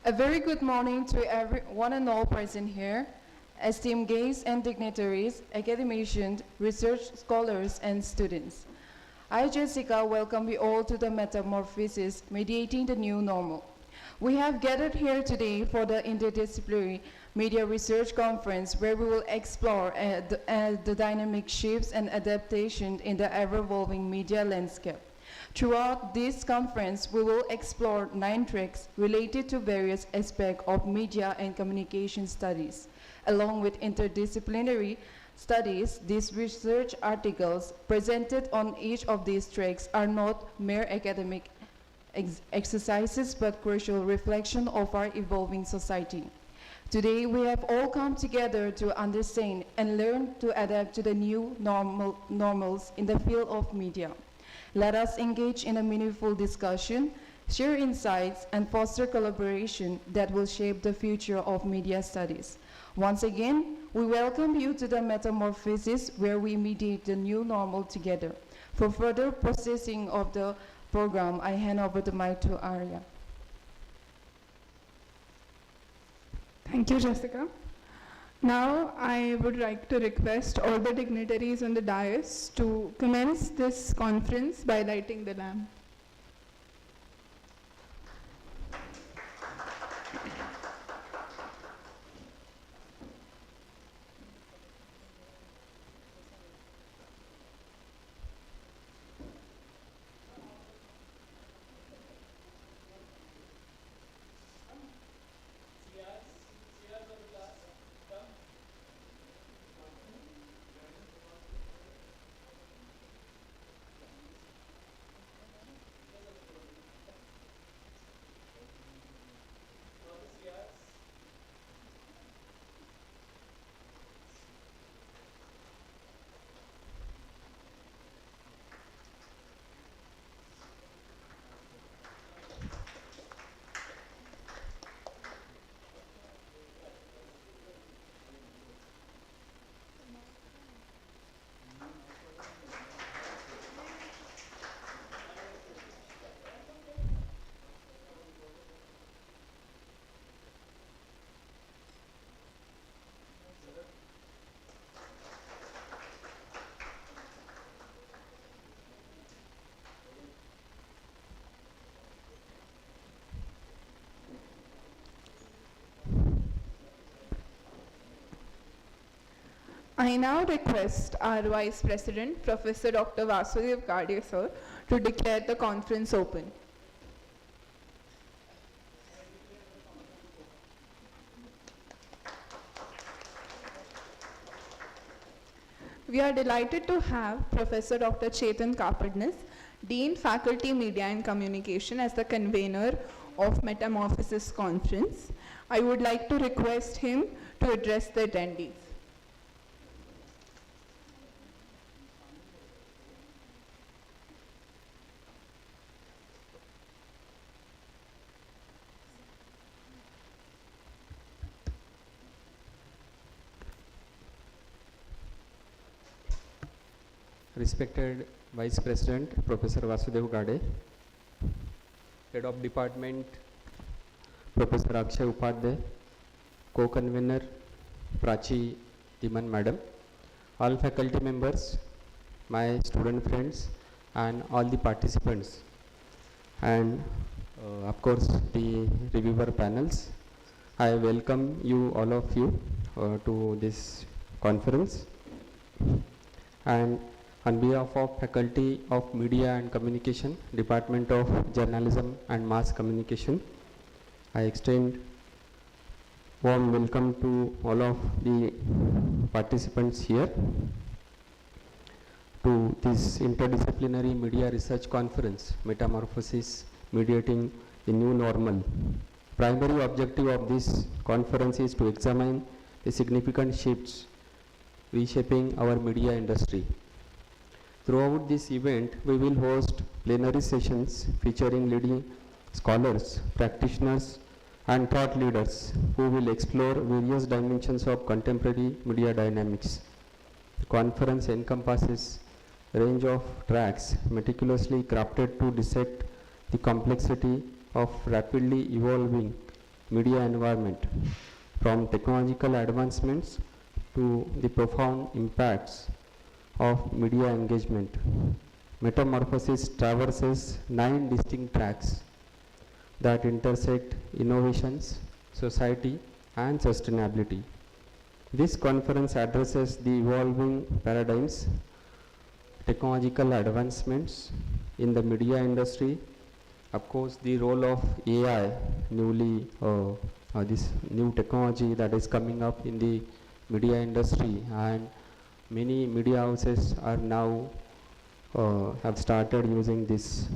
A very good morning to one and all present here, esteemed guests and dignitaries, academicians, research scholars, and students. I, Jessica, welcome you all to the Metamorphosis, Mediating the New Normal. We have gathered here today for the Interdisciplinary Media Research Conference, where we will explore the dynamic shifts and adaptation in the ever-evolving media landscape. Throughout this conference, we will explore 9 tracks related to various aspects of media and communication studies. Along with interdisciplinary studies, these research articles presented on each of these tracks are not mere academic exercises, but crucial reflection of our evolving society. Today, we have all come together to understand and learn to adapt to the new normals in the field of media. Let us engage in a meaningful discussion, share insights, and foster collaboration that will shape the future of media studies. Once again, we welcome you to the Metamorphosis, where we mediate the new normal together. For further processing of the program, I hand over the mic to Arya. Thank you, Jessica. Now, I would like to request all the dignitaries on the dais to commence this conference by lighting the lamp. I now request our Vice President, Professor Dr. Vasudev Gade, sir, to declare the conference open. We are delighted to have Professor Dr. Chetan Kapadnis, Dean Faculty Media and Communication, as the convener of Metamorphosis Conference. I would like to request him to address the attendees. Respected Vice President Professor Vasudev Gade, Head of Department Professor Akshay Upadhyay, Co-Convener Prachi Diman Madam, all faculty members, my student friends, and all the participants, and of course the reviewer panels. I welcome you, all of you, to this conference. And on behalf of Faculty of Media and Communication, Department of Journalism and Mass Communication, I extend warm welcome to all of the participants here to this Interdisciplinary Media Research Conference, Metamorphosis, Mediating the New Normal. Primary objective of this conference is to examine the significant shifts reshaping our media industry. Throughout this event, we will host plenary sessions featuring leading scholars, practitioners, and thought leaders who will explore various dimensions of contemporary media dynamics. The conference encompasses a range of tracks meticulously crafted to dissect the complexity of rapidly evolving media environment, from technological advancements to the profound impacts of media engagement. Metamorphosis traverses 9 distinct tracks that intersect innovations, society, and sustainability. This conference addresses the evolving paradigms, technological advancements in the media industry, of course the role of AI, this new technology that is coming up in the media industry, and many media houses are now have started using this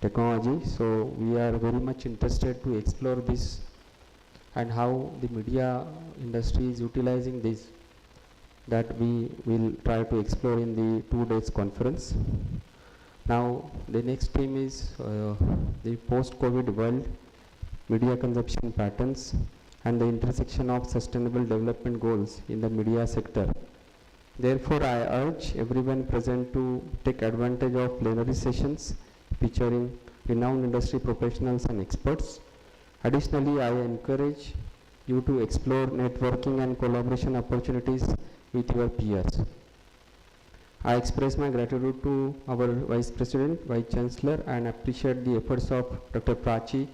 technology. So we are very much interested to explore this and how the media industry is utilizing this, that we will try to explore in the 2 days conference. Now the next theme is the post-COVID world, media consumption patterns and the intersection of sustainable development goals in the media sector. Therefore, I urge everyone present to take advantage of plenary sessions featuring renowned industry professionals and experts. Additionally, I encourage you to explore networking and collaboration opportunities with your peers. I express my gratitude to our Vice President, Vice Chancellor, and appreciate the efforts of Dr. Prachi,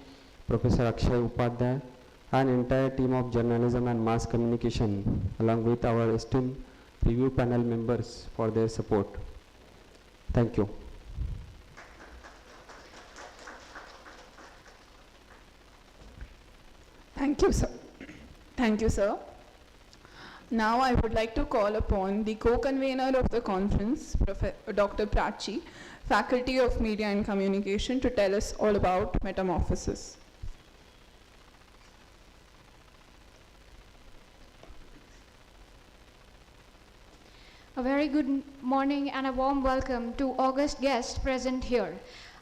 Professor Akshay Upadhyay, and entire team of journalism and mass communication, along with our esteemed review panel members for their support. Thank you. Thank you, sir. Thank you, sir. Now I would like to call upon the co-convener of the conference, Dr. Prachi, Faculty of Media and Communication, to tell us all about Metamorphosis. A very good morning and a warm welcome to august guests present here.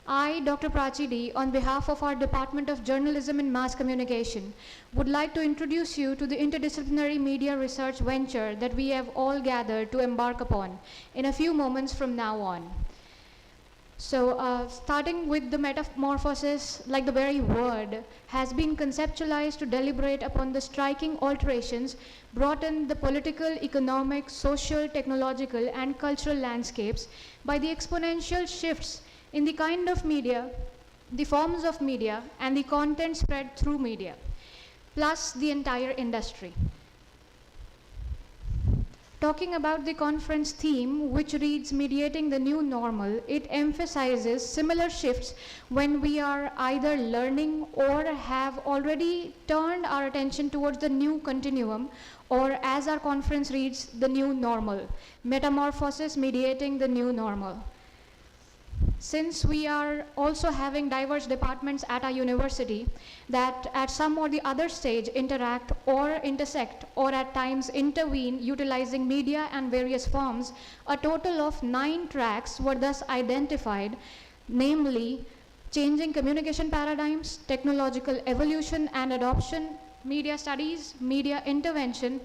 I, Dr. Prachi D, on behalf of our Department of Journalism and Mass Communication, would like to introduce you to the interdisciplinary media research venture that we have all gathered to embark upon in a few moments from now on. So, starting with the metamorphosis, like the very word, has been conceptualized to deliberate upon the striking alterations brought in the political, economic, social, technological, and cultural landscapes by the exponential shifts in the kind of media, the forms of media, and the content spread through media, plus the entire industry. Talking about the conference theme, which reads Mediating the New Normal, it emphasizes similar shifts when we are either learning or have already turned our attention towards the new continuum, or as our conference reads, the new normal. Metamorphosis, mediating the new normal. Since we are also having diverse departments at our university that at some or the other stage interact or intersect or at times intervene utilizing media and various forms, a total of 9 tracks were thus identified, namely changing communication paradigms, technological evolution and adoption, media studies, media intervention,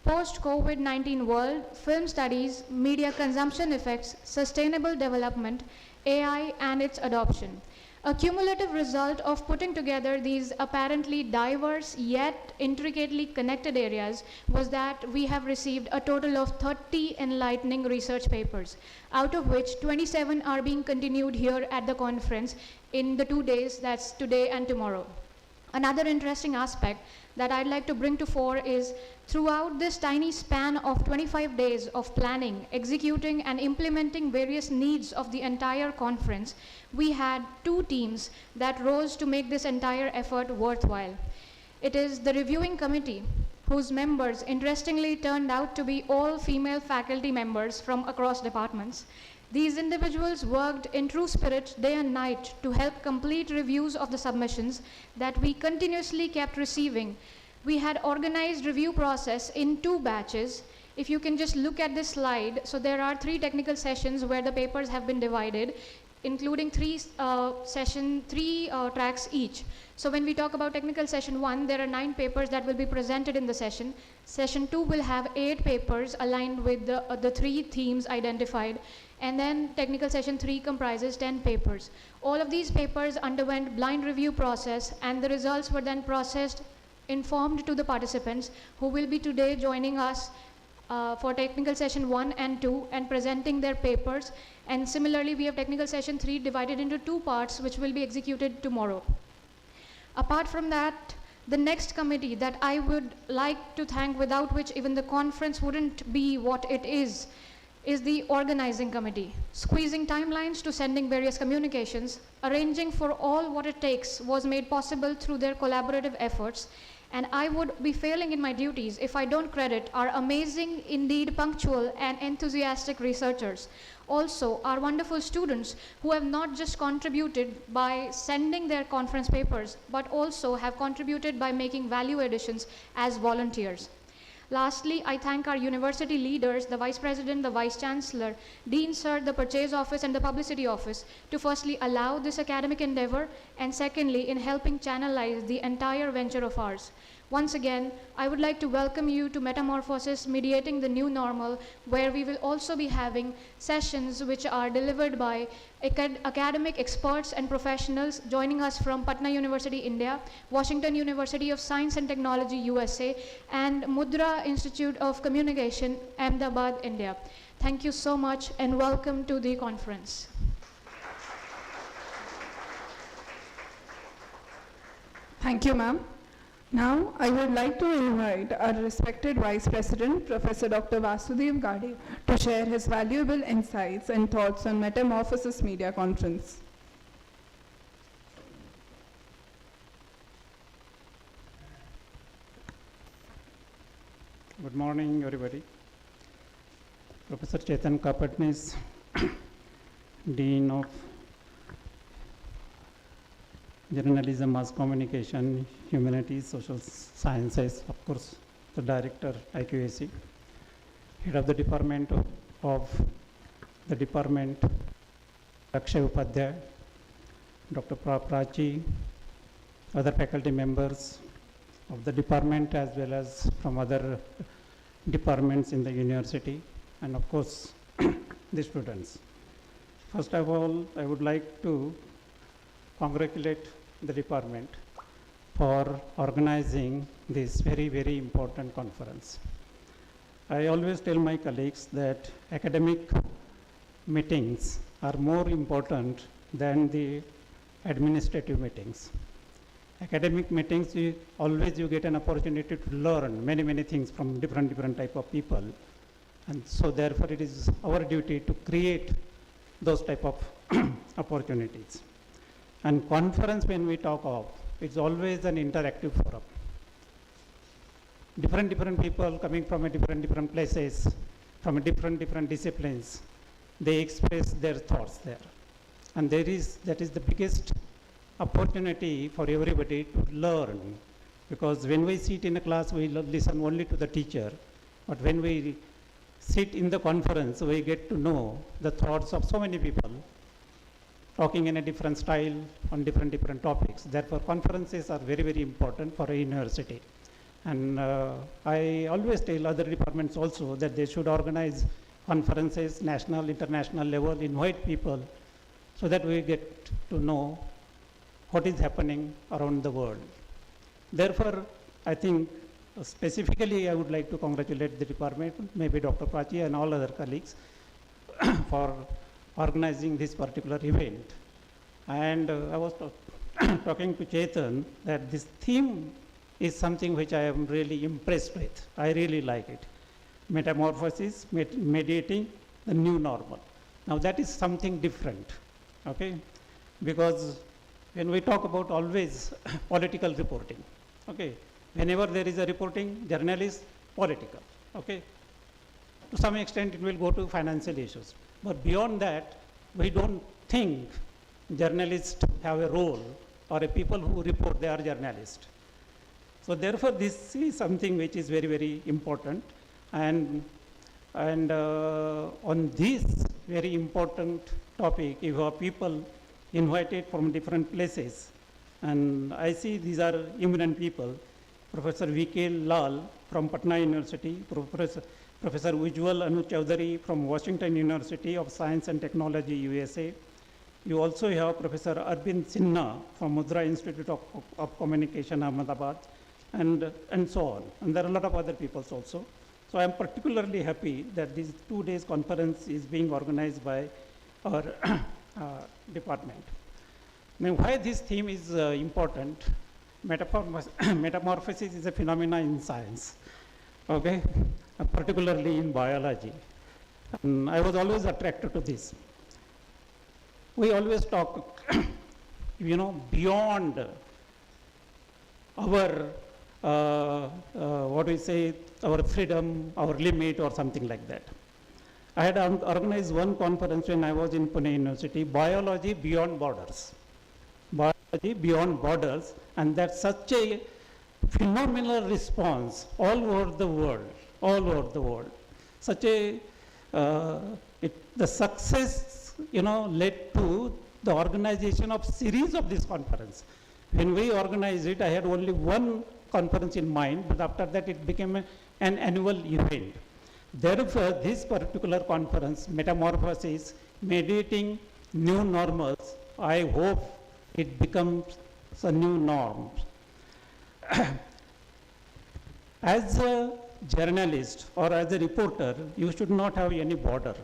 post-COVID-19 world, film studies, media consumption effects, sustainable development, AI and its adoption. A cumulative result of putting together these apparently diverse yet intricately connected areas was that we have received a total of 30 enlightening research papers, out of which 27 are being continued here at the conference in the 2 days, that's today and tomorrow. Another interesting aspect that I'd like to bring to fore is throughout this tiny span of 25 days of planning, executing and implementing various needs of the entire conference, we had 2 teams that rose to make this entire effort worthwhile. It is the reviewing committee, whose members interestingly turned out to be all female faculty members from across departments. These individuals worked in true spirit day and night to help complete reviews of the submissions that we continuously kept receiving. We had organized review process in 2 batches. If you can just look at this slide, so there are 3 technical sessions where the papers have been divided. including three tracks each. So when we talk about technical session 1, there are 9 papers that will be presented in the session. Session 2 will have 8 papers aligned with the 3 themes identified. And then technical session 3 comprises 10 papers. All of these papers underwent blind review process, and the results were then processed, informed to the participants who will be today joining us for technical session 1 and 2 and presenting their papers. And similarly, we have technical session 3 divided into 2 parts, which will be executed tomorrow. Apart from that, the next committee that I would like to thank, without which even the conference wouldn't be what it is the organizing committee. Squeezing timelines to sending various communications, arranging for all what it takes was made possible through their collaborative efforts. And I would be failing in my duties if I don't credit our amazing, indeed punctual and enthusiastic researchers. Also, our wonderful students who have not just contributed by sending their conference papers, but also have contributed by making value additions as volunteers. Lastly, I thank our university leaders, the Vice President, the Vice Chancellor, Dean Sir, the Purchase Office and the Publicity Office to firstly allow this academic endeavor, and secondly in helping channelize the entire venture of ours. Once again, I would like to welcome you to Metamorphosis, Mediating the New Normal, where we will also be having sessions which are delivered by academic experts and professionals joining us from Patna University, India, Washington University of Science and Technology, USA, and Mudra Institute of Communication, Ahmedabad, India. Thank you so much and welcome to the conference. Thank you, ma'am. Now, I would like to invite our respected Vice President, Professor Dr. Vasudev Gade, to share his valuable insights and thoughts on Metamorphosis Media Conference. Good morning, everybody. Professor Chetan Kapatnis, Dean of Journalism, Mass Communication, Humanities, Social Sciences, of course, the Director, IQAC, Head of the Department Akshay Upadhyay, Dr. Prachi, other faculty members of the department as well as from other departments in the university, and of course, the students. First of all, I would like to congratulate the department for organizing this very, very important conference. I always tell my colleagues that academic meetings are more important than the administrative meetings. Academic meetings, you get an opportunity to learn many, many things from different type of people. And so therefore it is our duty to create those type of opportunities. And conference, when we talk of, it's always an interactive forum. Different people coming from different places, from different disciplines, they express their thoughts there. And that is the biggest opportunity for everybody to learn. Because when we sit in a class, we listen only to the teacher. But when we sit in the conference, we get to know the thoughts of so many people, talking in a different style on different topics. Therefore, conferences are very, very important for a university. And I always tell other departments also that they should organize conferences, national, international level, invite people, so that we get to know what is happening around the world. Therefore, I think specifically I would like to congratulate the department, maybe Dr. Prachi and all other colleagues for organizing this particular event. And I was talking to Chetan that this theme is something which I am really impressed with. I really like it. Metamorphosis, mediating the new normal. Now that is something different, okay? Because when we talk about always political reporting, okay? Whenever there is a reporting, journalist, political, okay? To some extent it will go to financial issues. But beyond that, we don't think journalists have a role, or a people who report, they are journalists. So therefore, this is something which is very, very important. And on this, very important topic. You have people invited from different places. And I see these are eminent people. Professor V.K. Lal from Patna University, Professor Ujjwal Anu Chowdhury from Washington University of Science and Technology, USA. You also have Professor Arvind Sinha from Mudra Institute of Communication, Ahmedabad, and so on. And there are a lot of other people also. So I am particularly happy that this 2 days conference is being organized by our department. Now, why this theme is important? Metamorphosis is a phenomenon in science, okay, particularly in biology. And I was always attracted to this. We always talk, beyond our, our freedom, our limit, or something like that. I had organized one conference when I was in Pune University, Biology Beyond Borders. Biology Beyond Borders, and that's such a phenomenal response all over the world, Such a, the success, led to the organization of series of this conference. When we organized it, I had only one conference in mind, but after that it became an annual event. Therefore, this particular conference, Metamorphosis, Mediating New Normals, I hope it becomes a new norm. As a journalist or as a reporter, you should not have any border.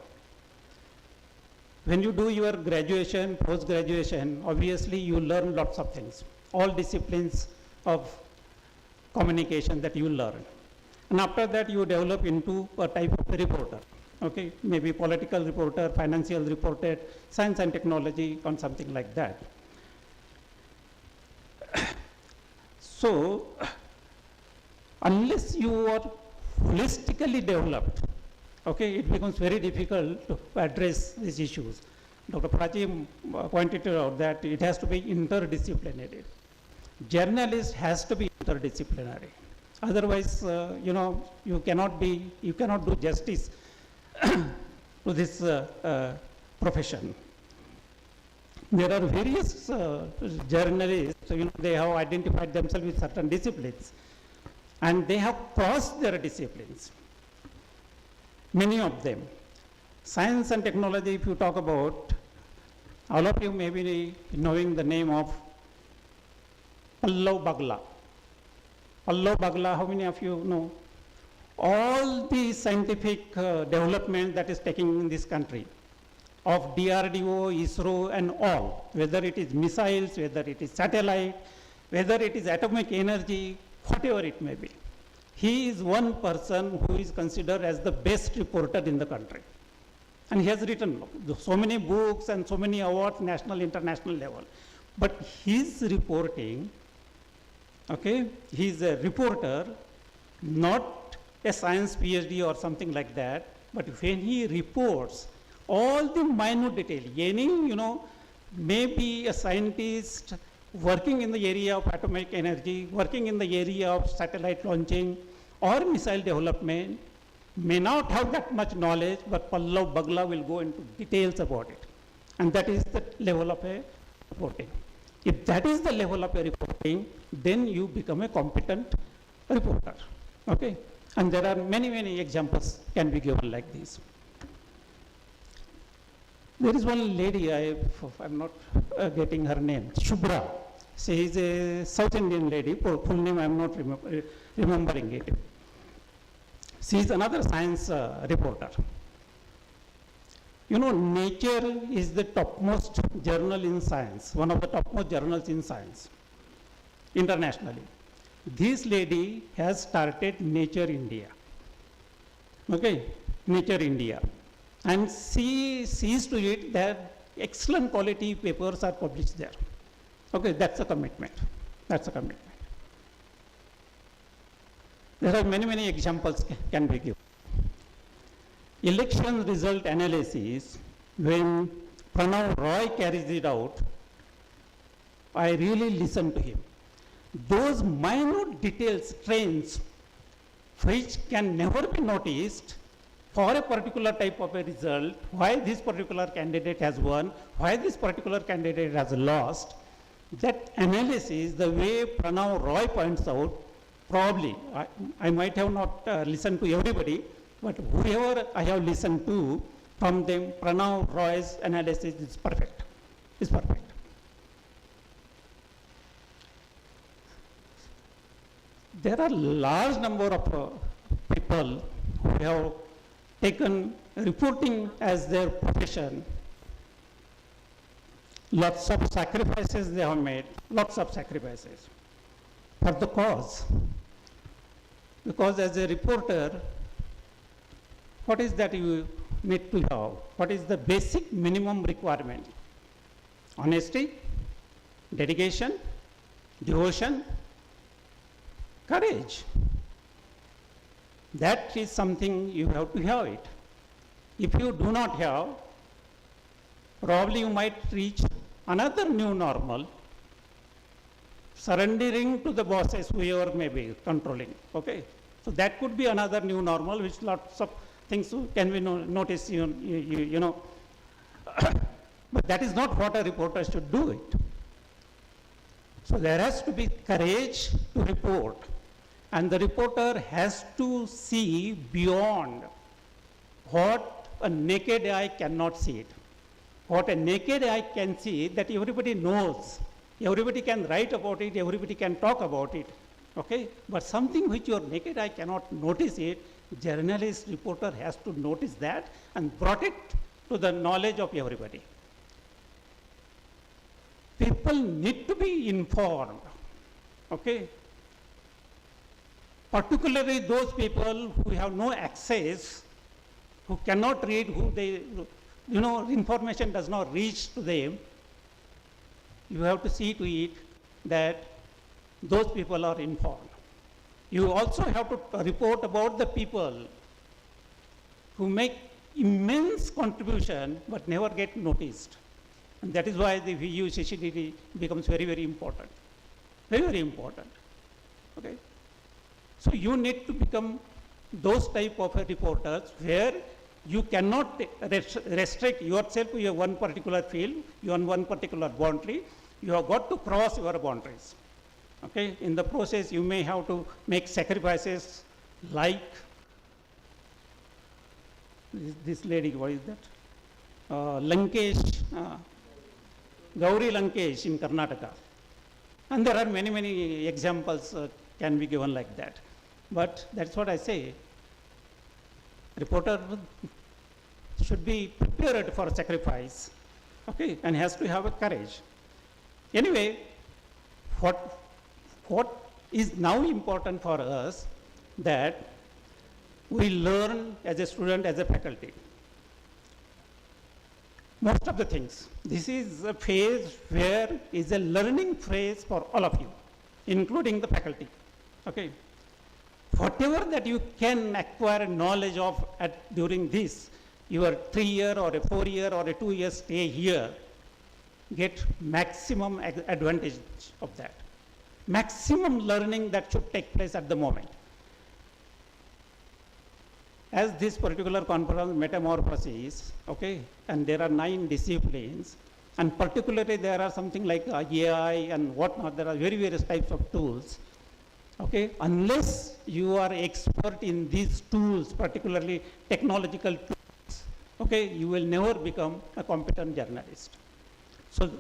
When you do your graduation, post-graduation, obviously you learn lots of things, all disciplines of communication that you learn. And after that, you develop into a type of a reporter, okay? Maybe political reporter, financial reporter, science and technology, or something like that. So, unless you are holistically developed, okay, it becomes very difficult to address these issues. Dr. Prachi pointed out that it has to be interdisciplinary. Journalist has to be interdisciplinary. Otherwise, you cannot do justice to this profession. There are various journalists, they have identified themselves with certain disciplines, and they have crossed their disciplines. Many of them. Science and technology, if you talk about, all of you may be knowing the name of Pallav Bagla. Pallav Bagla, how many of you know? All the scientific development that is taking in this country, of DRDO, ISRO, and all, whether it is missiles, whether it is satellite, whether it is atomic energy, whatever it may be. He is one person who is considered as the best reporter in the country. And he has written so many books and so many awards, national, international level. But his reporting, okay, he is a reporter, not a science PhD or something like that, but when he reports all the minute detail, any, maybe a scientist working in the area of atomic energy, working in the area of satellite launching or missile development, may not have that much knowledge, but Pallav Bagla will go into details about it. And that is the level of a reporting. If that is the level of a reporting, then you become a competent reporter. Okay? And there are many, many examples can be given like this. There is one lady, I'm not getting her name, Shubhra. She is a South Indian lady, full name I'm not remembering it. She is another science reporter. Nature is the topmost journal in science, one of the topmost journals in science, internationally. This lady has started Nature India. Okay, Nature India. And she sees to it that excellent quality papers are published there. Okay, that's a commitment. That's a commitment. There are many, many examples can be given. Election result analysis, when Pranav Roy carries it out, I really listen to him. Those minute details, trends, which can never be noticed for a particular type of a result, why this particular candidate has won, why this particular candidate has lost. That analysis, the way Pranav Roy points out, probably, I might have not listened to everybody, but whoever I have listened to, from them, Pranav Roy's analysis is perfect. Is perfect. There are large number of people who have taken reporting as their profession. Lots of sacrifices they have made, lots of sacrifices for the cause. Because as a reporter, what is that you need to have? What is the basic minimum requirement? Honesty, dedication, devotion, courage. That is something you have to have it. If you do not have, probably you might reach another new normal, surrendering to the bosses, whoever may be controlling. Okay? So that could be another new normal, which lots of things can be noticed, you know. But that is not what a reporter should do it. So there has to be courage to report. And the reporter has to see beyond what a naked eye cannot see it. What a naked eye can see, that everybody knows. Everybody can write about it, everybody can talk about it. Okay? But something which your naked eye cannot notice it, journalist, reporter has to notice that and brought it to the knowledge of everybody. People need to be informed. Okay? Particularly those people who have no access, who cannot read, who they, you know, information does not reach to them. You have to see to it that those people are informed. You also have to report about the people who make immense contribution but never get noticed. And that is why the VU CCTV becomes very, very important. Very, very important. Okay? So you need to become those type of reporters where you cannot restrict yourself to your one particular field, your one particular boundary. You have got to cross your boundaries. Okay? In the process, you may have to make sacrifices like this lady, what is that? Lankesh, Gauri Lankesh in Karnataka. And there are many, many examples can be given like that. But that's what I say. Reporter should be prepared for sacrifice, okay, and has to have a courage. Anyway, what is now important for us, that we learn as a student, as a faculty. Most of the things. This is a phase where is a learning phase for all of you, including the faculty. Okay. Whatever that you can acquire knowledge of during this, your 3-year or a 4-year or a 2-year stay here, get maximum advantage of that. Maximum learning that should take place at the moment. As this particular conference, Metamorphosis, okay, and there are 9 disciplines, and particularly there are something like AI and whatnot, there are various types of tools. Okay, unless you are expert in these tools, particularly technological tools, okay, you will never become a competent journalist. So,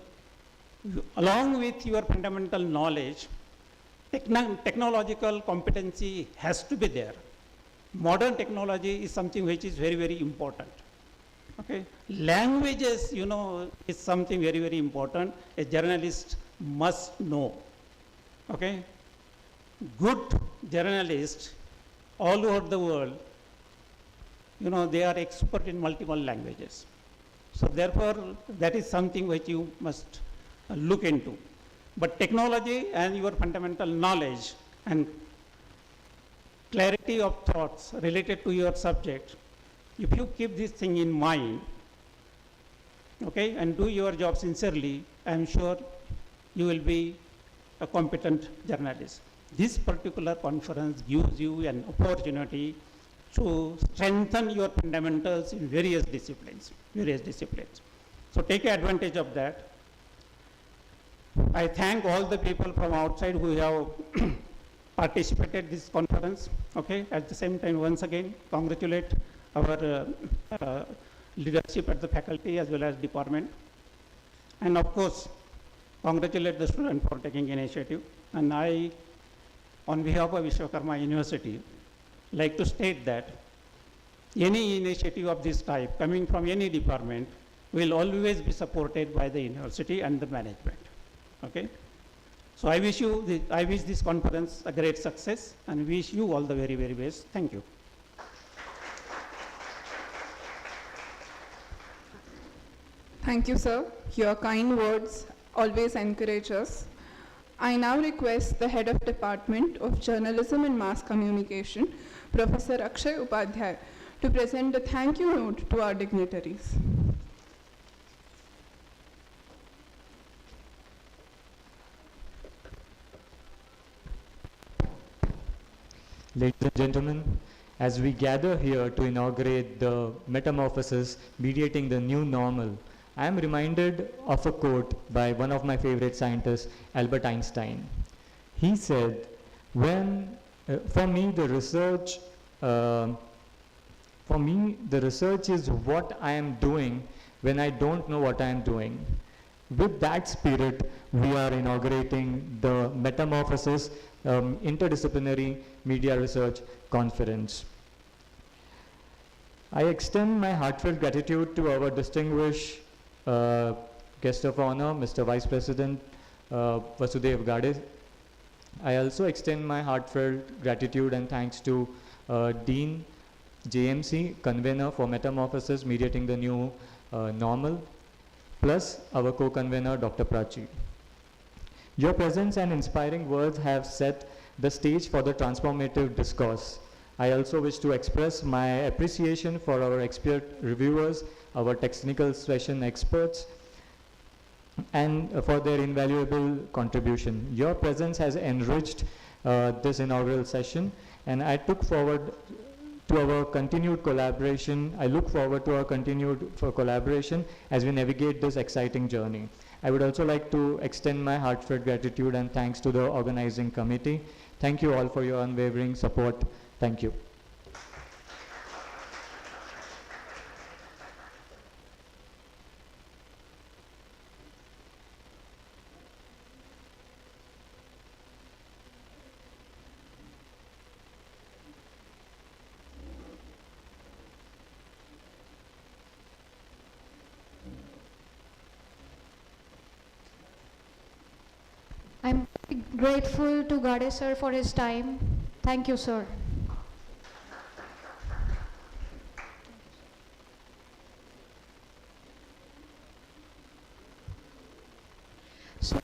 along with your fundamental knowledge, technological competency has to be there. Modern technology is something which is very, very important. Okay, languages, you know, is something very, very important. A journalist must know. Okay. Good journalists all over the world, you know, they are expert in multiple languages. So therefore, that is something which you must look into. But technology and your fundamental knowledge and clarity of thoughts related to your subject, if you keep this thing in mind, okay, and do your job sincerely, I am sure you will be a competent journalist. This particular conference gives you an opportunity to strengthen your fundamentals in various disciplines. So take advantage of that. I thank all the people from outside who have participated in this conference. Okay. At the same time, once again, congratulate our leadership at the faculty as well as department. And of course, congratulate the student for taking initiative. And I, on behalf of Vishwakarma University, like to state that any initiative of this type coming from any department will always be supported by the university and the management. Okay. So I wish this conference a great success and wish you all the very, very best. Thank you. Thank you, sir. Your kind words always encourage us. I now request the Head of Department of Journalism and Mass Communication, Professor Akshay Upadhyay, to present the thank you note to our dignitaries. Ladies and gentlemen, as we gather here to inaugurate the Metamorphosis, Mediating the New Normal, I am reminded of a quote by one of my favorite scientists, Albert Einstein. He said, for me the research is what I am doing when I don't know what I am doing. With that spirit, we are inaugurating the Metamorphosis Interdisciplinary Media Research Conference. I extend my heartfelt gratitude to our distinguished guest of honor, Mr. Vice President Vasudev Gade. I also extend my heartfelt gratitude and thanks to Dean JMC, convener for Metamorphosis, Mediating the New Normal, plus our co-convener, Dr. Prachi. Your presence and inspiring words have set the stage for the transformative discourse. I also wish to express my appreciation for our expert reviewers, our technical session experts, and for their invaluable contribution. Your presence has enriched this inaugural session, and I look forward to our continued collaboration as we navigate this exciting journey. I would also like to extend my heartfelt gratitude and thanks to the organizing committee. Thank you all for your unwavering support. Thank you. I'm grateful to Gade sir for his time. Thank you, sir. So,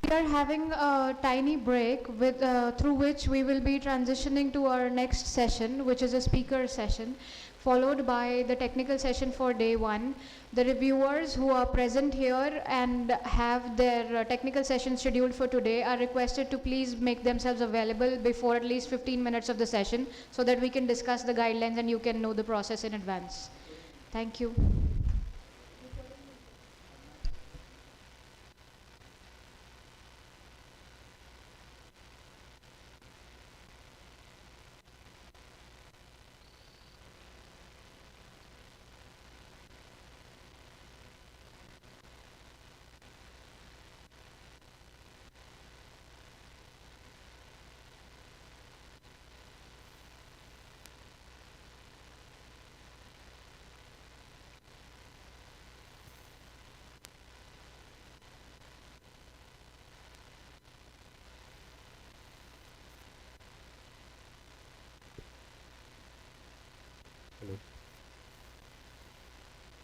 we are having a tiny break through which we will be transitioning to our next session, which is a speaker session, followed by the technical session for day one. The reviewers who are present here and have their technical session scheduled for today are requested to please make themselves available before at least 15 minutes of the session so that we can discuss the guidelines and you can know the process in advance. Thank you.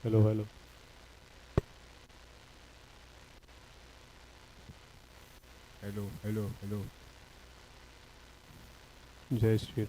Hello, hello. Hello, hello, hello. Jai Shri.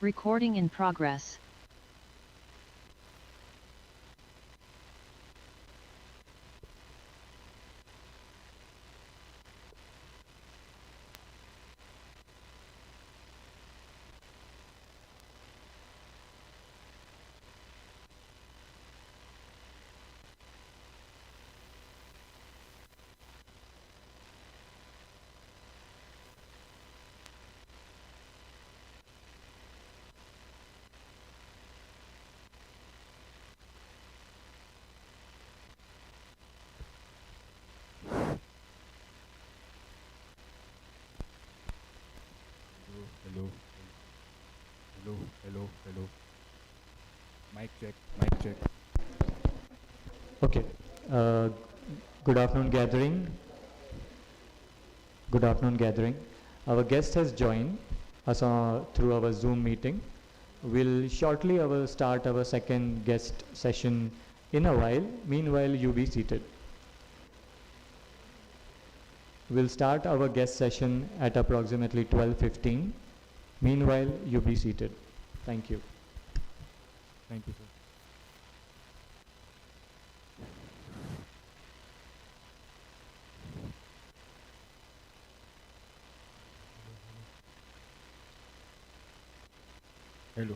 Recording in progress. Hello, hello, hello, hello. Mic check, mic check. Okay. Uh, Good afternoon, gathering. Good afternoon, gathering. Our guest has joined us through our Zoom meeting. We'll shortly start our second guest session in a while. Meanwhile, you be seated. We'll start our guest session at approximately 12:15. Meanwhile, you be seated. Thank you. Thank you, sir. Hello.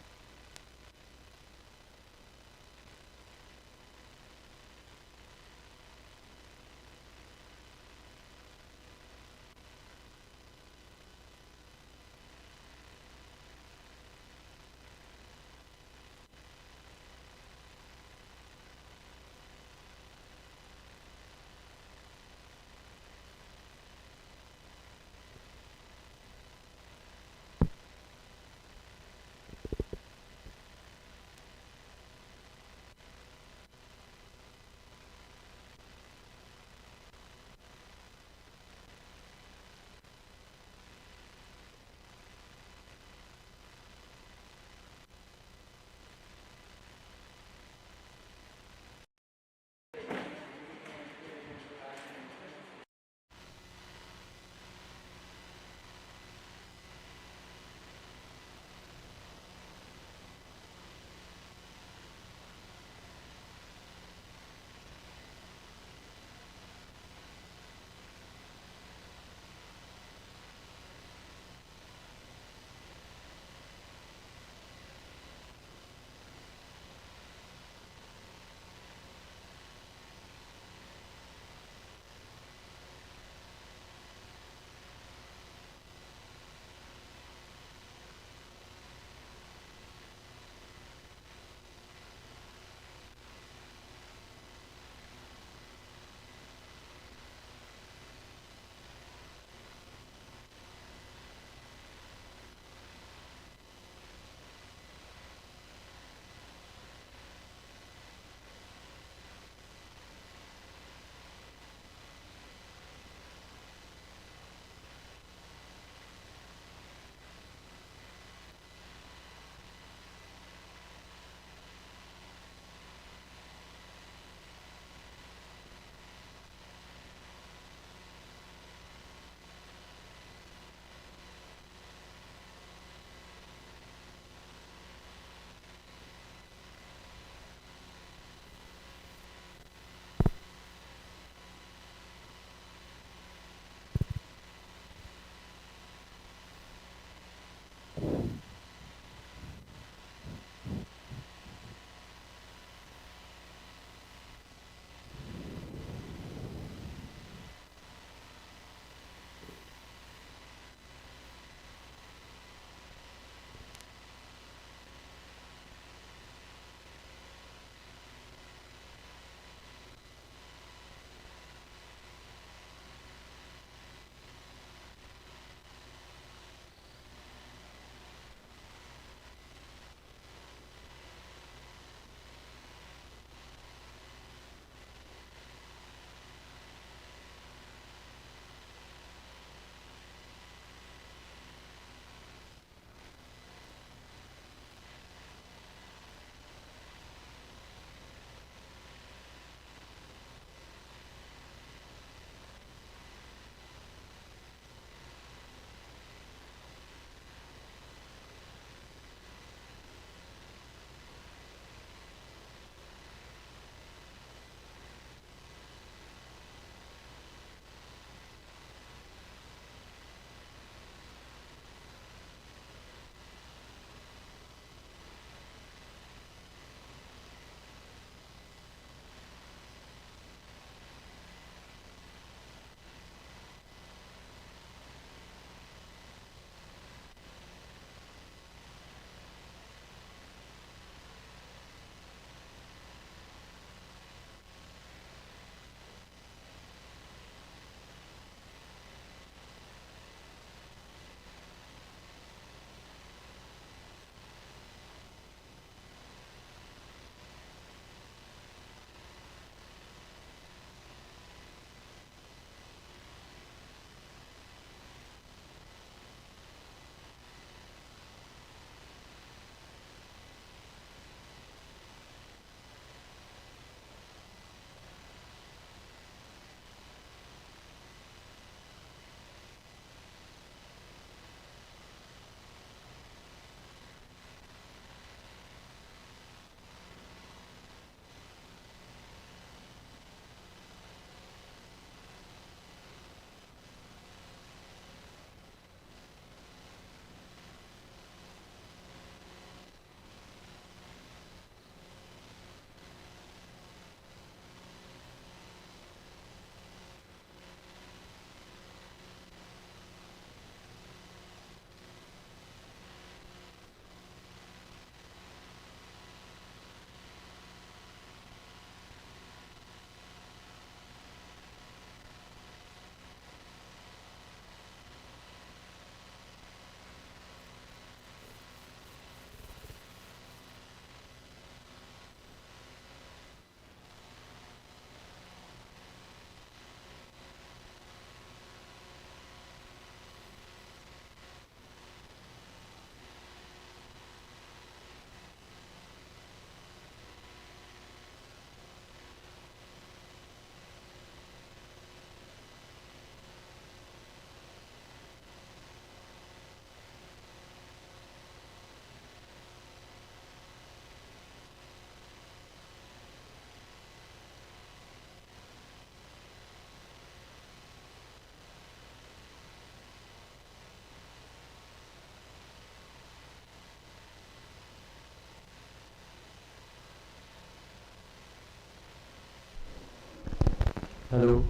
Hello,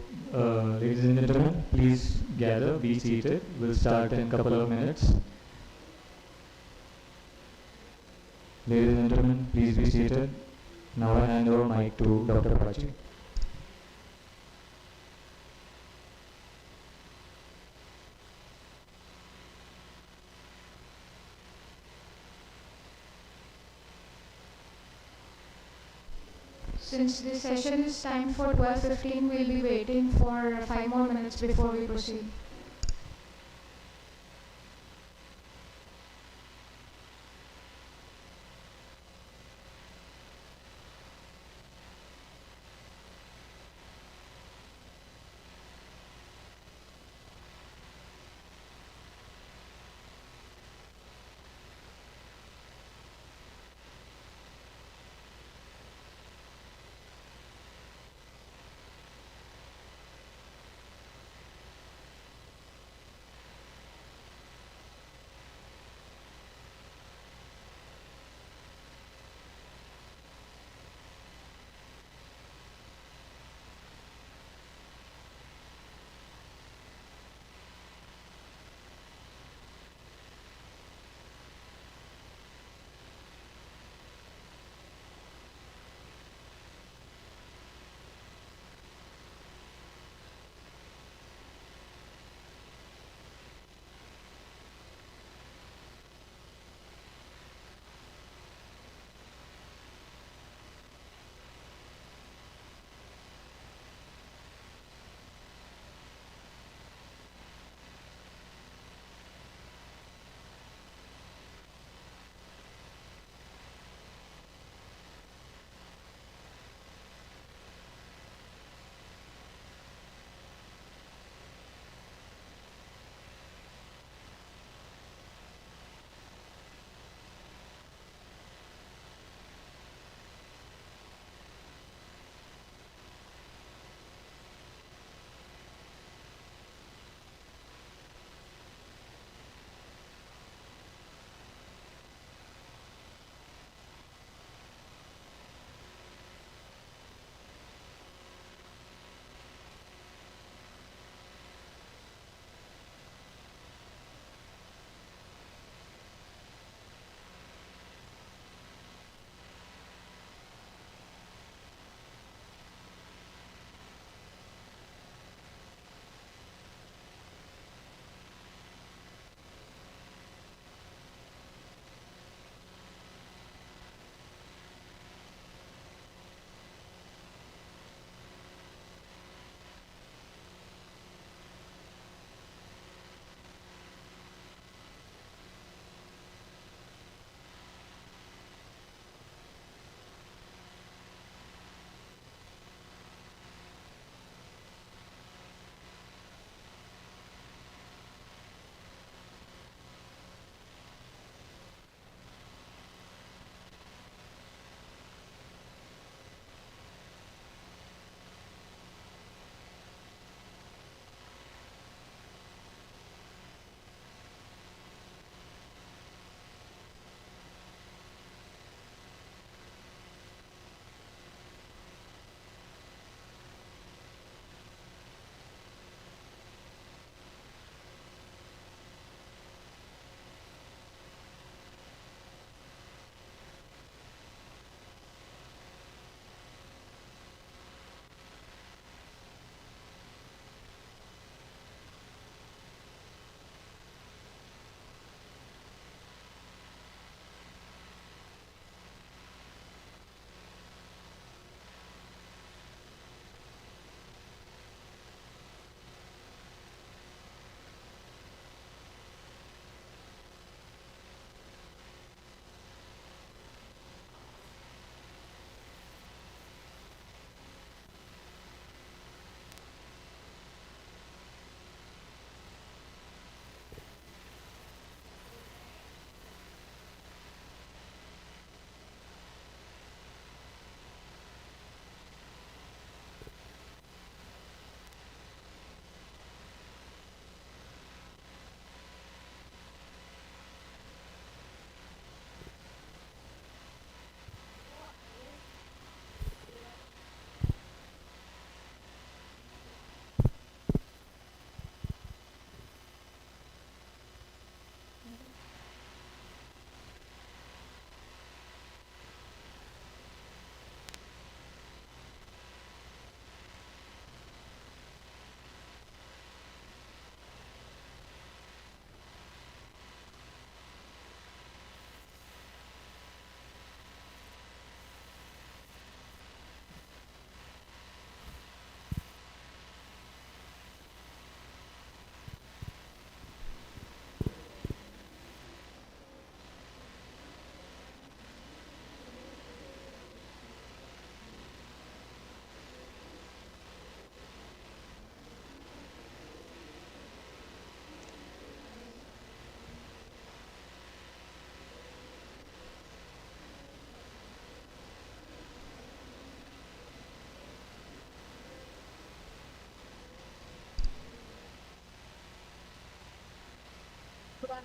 ladies and gentlemen, please gather, be seated. We'll start in a couple of minutes. Ladies and gentlemen, please be seated. Now I hand over mic to Dr. Apache. Since this session is timed for 12:15, we'll be waiting for 5 more minutes before we proceed.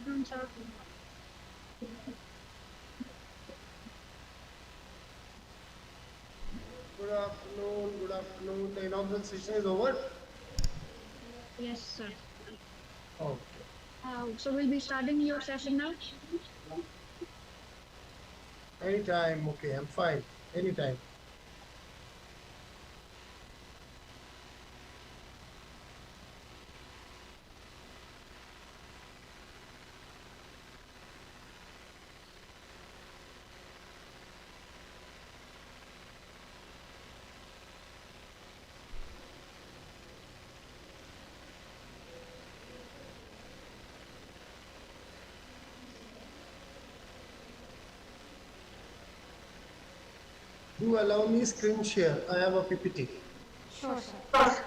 afternoon, sir. Good afternoon, good afternoon. The inaugural session is over. Yes, sir. Okay. So we'll be starting your session now. Anytime, okay, I'm fine. Anytime. Do allow me screen share. I have a PPT. Sure, sir.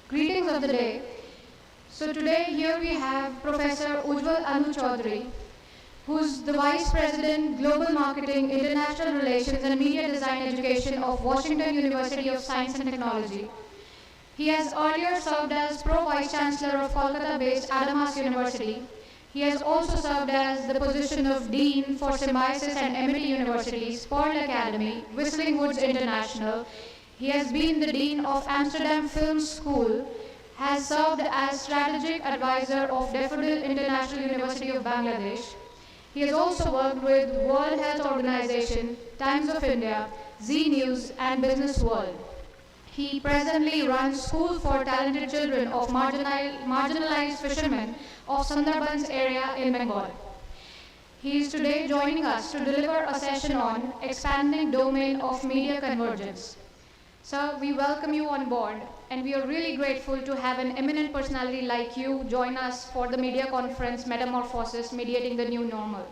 Greetings of the day. So today here we have Professor Ujjwal Anu Chaudhary, who's the Vice President, Global Marketing, International Relations and Media Design Education of Washington University of Science and Technology. He has earlier served as Pro Vice Chancellor of Kolkata-based Adamas University. He has also served as the position of Dean for Symbiosis and Amity Universities, Pearl Academy, Whistling Woods International. He has been the Dean of Amsterdam Film School, has served as Strategic Advisor of Daffodil International University of Bangladesh. He has also worked with World Health Organization, Times of India, Zee News and Business World. He presently runs School for Talented Children of Marginalized Fishermen of Sundarbans area in Bengal. He is today joining us to deliver a session on expanding domain of media convergence. Sir, we welcome you on board and we are really grateful to have an eminent personality like you join us for the media conference Metamorphosis, Mediating the New Normal.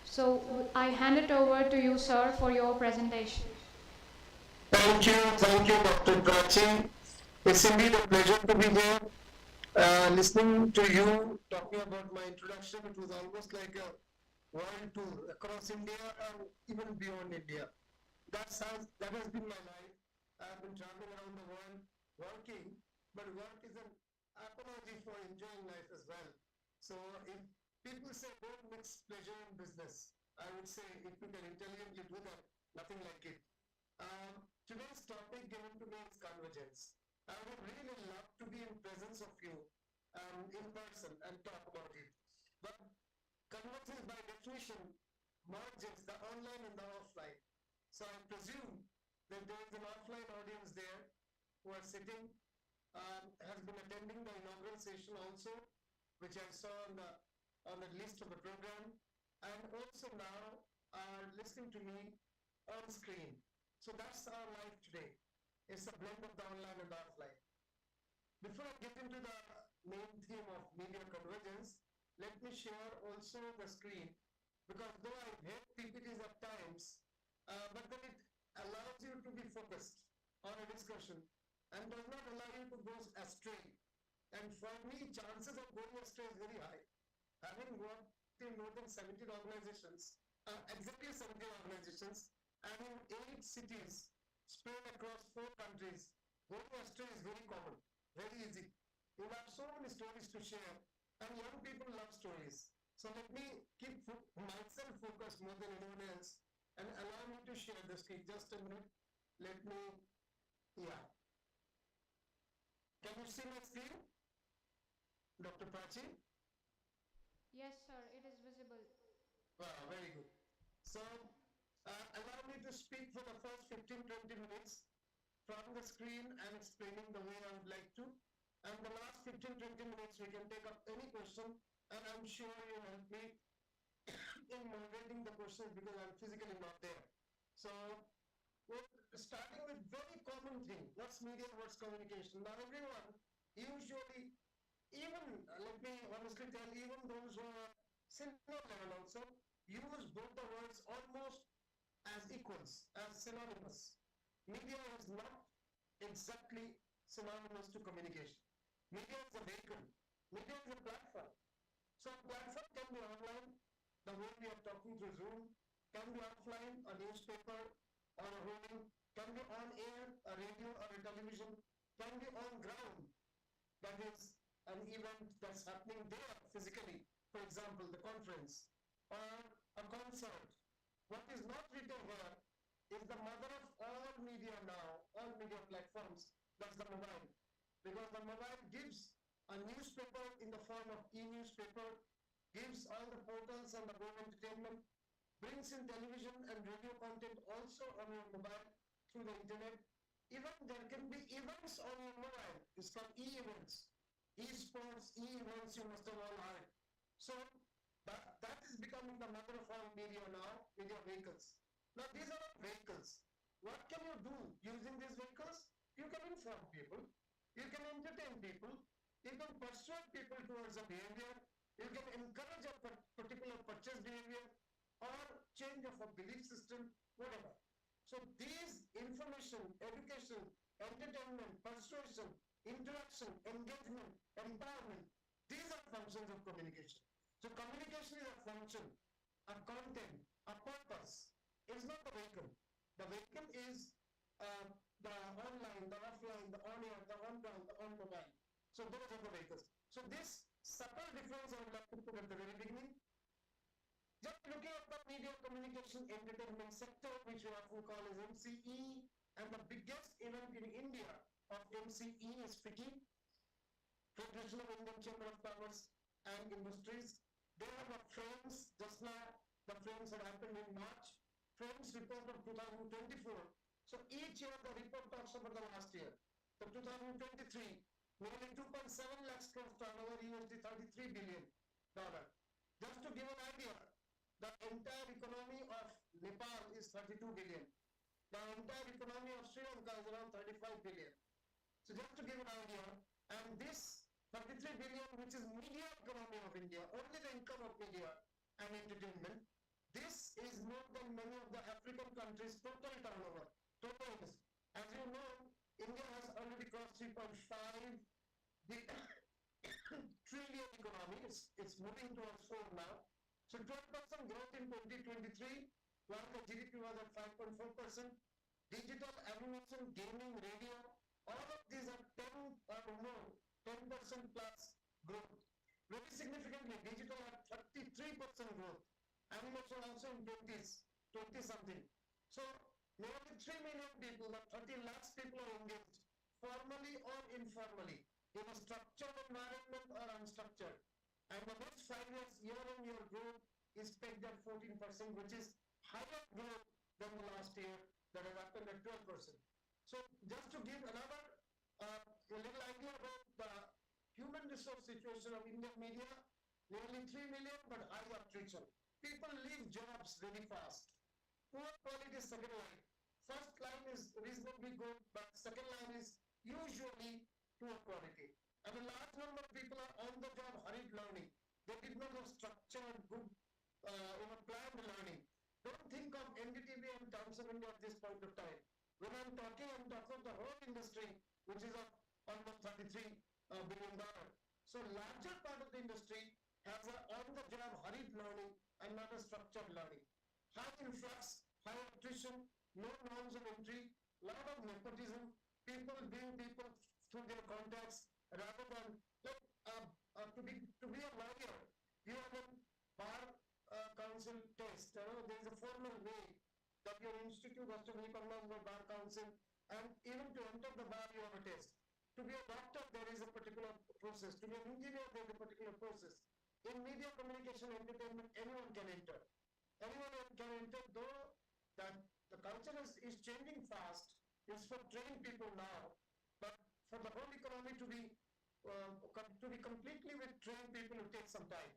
So I hand it over to you, sir, for your presentation. Thank you, Dr. Prachi. It's indeed a pleasure to be here, listening to you talking about my introduction. It was almost like a world tour across India and even beyond India. That has been my life. I've been traveling around the world working, but work is an apology for enjoying life as well. So if people say don't mix pleasure and business, I would say if you can intelligently do that, nothing like it. Today's topic given to me is convergence. I would really love to be in presence of you in person and talk about it. But convergence by definition merges the online and the offline. So I presume that there is an offline audience there who are sitting, has been attending the inaugural session also, which I saw on the list of the program, and also now are listening to me on screen. So that's our life today. It's a blend of the online and the offline. Before I get into the main theme of media convergence, let me share also the screen, because though I hate PPTs at times, but then it allows you to be focused on a discussion and does not allow you to go astray. And for me, chances of going astray is very high. Having worked in more than 70 organizations, exactly 70 organizations, and in 8 cities spread across 4 countries, going astray is very common, very easy. You have so many stories to share, and young people love stories. So let me keep myself focused more than anyone else, and allow me to share the screen. Just a minute. Let me, yeah. Can you see my screen, Dr. Prachi? Yes, sir, it is visible. Wow, very good. So, allow me to speak for the first 15-20 minutes from the screen and explaining the way I would like to. And the last 15-20 minutes, we can take up any question, and I'm sure you'll help me in moderating the questions because I'm physically not there. So we're starting with very common thing. What's media, what's communication? Now everyone usually, even, let me honestly tell, even those who are senior level also, use both the words almost as equals, as synonymous. Media is not exactly synonymous to communication. Media is a vehicle. Media is a platform. So a platform can be online, the way we are talking through Zoom, can be offline, a newspaper or a holding, can be on air, a radio or a television, can be on ground, that is an event that's happening there physically, for example, the conference or a concert. What is not written here is the mother of all media now, all media platforms, that's the mobile. Because the mobile gives a newspaper in the form of e-newspaper, gives all the portals and the home entertainment, brings in television and radio content also on your mobile through the internet. Even there can be events on your mobile. It's called e-events. E-sports, e-events, you must have all heard. So that is becoming the mother of all media now, media vehicles. Now these are all vehicles. What can you do using these vehicles? You can inform people, you can entertain people, you can persuade people towards a behavior, you can encourage a particular purchase behavior or change of a belief system, whatever. So these information, education, entertainment, persuasion, interaction, engagement, empowerment, these are functions of communication. So communication is a function, a content, a purpose. It's not the vehicle. The vehicle is the online, the offline, the on-air, the on-ground, the on-mobile. So those are the vehicles. So this subtle difference I would like to put at the very beginning. Just looking at the media communication entertainment sector, which we often call as MCE, and the biggest event in India of MCE is FICCI, Federation of Indian Chamber of Commerce and Industries. They have a Frames, just now the Frames had happened in March, Frames report of 2024. So each year the report talks about the last year. So 2023, nearly 2.7 lakhs crores turnover, USD $33 billion. Just to give an idea, the entire economy of Nepal is 32 billion. The entire economy of Sri Lanka is around 35 billion. So just to give an idea, and this 33 billion, which is media economy of India, only the income of media and entertainment, this is more than many of the African countries' total turnover. Total is. As you know, India has already crossed 3.5 trillion economy. It's moving towards 4 now. So 12% growth in 2023, while the GDP was at 5.4%. Digital, animation, gaming, radio, all of these are 10 or more, 10% plus growth. Very significantly, digital at 33% growth. Animation also in 20s, 20 something. So nearly 3 million people, the 30 lakhs people are engaged, formally or informally, in a structured environment or unstructured. And the next 5 years, year-on-year growth is pegged at 14%, which is higher growth than the last year that has happened at 12%. So just to give another a little idea about the human resource situation of Indian media, nearly 3 million, but high attrition. People leave jobs very fast. Poor quality is second line. First line is reasonably good, but second line is usually poor quality. And a large number of people are on the job hurried learning. They did not have structured, good, planned learning. Don't think of NDTV and Times of India at this point of time. When I'm talking of the whole industry, which is of almost $33 billion. So larger part of the industry has an on-the-job hurried learning and not a structured learning. High influx, high attrition, no norms of entry, lot of nepotism, people being people through their contacts rather than to be a lawyer. You have a bar council test. There is a formal way that your institute has to be recognized by bar council, and even to enter the bar you have a test. To be a doctor there is a particular process. To be an engineer there is a particular process. In media communication entertainment anyone can enter. Anyone can enter, though that the culture is changing fast. It's for trained people now, but for the whole economy to be completely with trained people, it takes some time.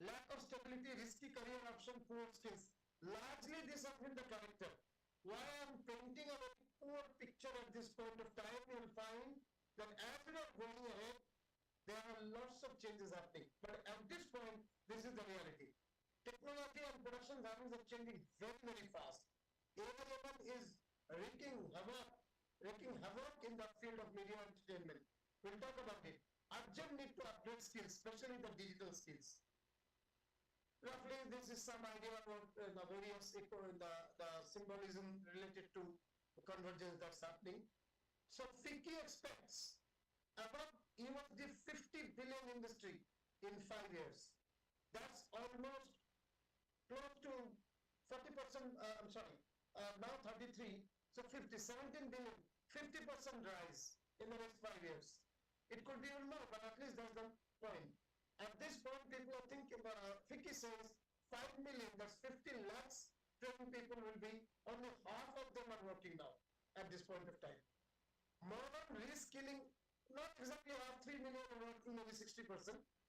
Lack of stability, risky career option, poor skills. Largely this has been the character. Why I am painting a very poor picture at this point of time, you will find that as we are going ahead, there are lots of changes happening. But at this point, this is the reality. Technology and production values are changing very, very fast. AI is wreaking havoc in the field of media entertainment. We'll talk about it. Urgent need to upgrade skills, especially the digital skills. Roughly, this is some idea about the various the symbolism related to convergence that's happening. So FICCI expects about USD 50 billion industry in 5 years. That's almost close to 40%, now 33, so 17 billion, 50% rise in the next 5 years. It could be even more, but at least that's the point. At this point, people are thinking, FICCI says 5 million, that's 50 lakhs trained people will be, only half of them are working now at this point of time. Modern reskilling, not exactly half, 3 million are working, maybe 60%,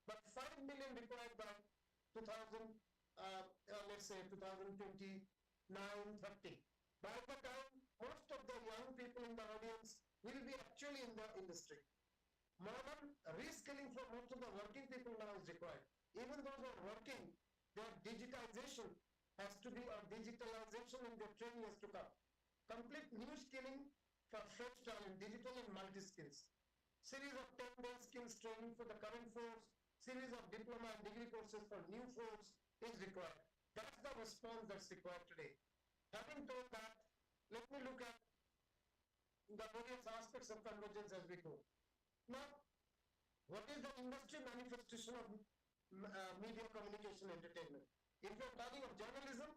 but 5 million required by 2000, let's say 2029, 30. By the time most of the young people in the audience will be actually in the industry. Modern reskilling for most of the working people now is required. Even those who are working, their digitization has to be, or digitalization in their training has to come. Complete new skilling for fresh talent, digital and multi-skills. Series of 10-day skills training for the current force, series of diploma and degree courses for new force is required. That's the response that's required today. Having told that, let me look at the various aspects of convergence as we go. Now, what is the industry manifestation of media, communication, entertainment? If you are talking of journalism,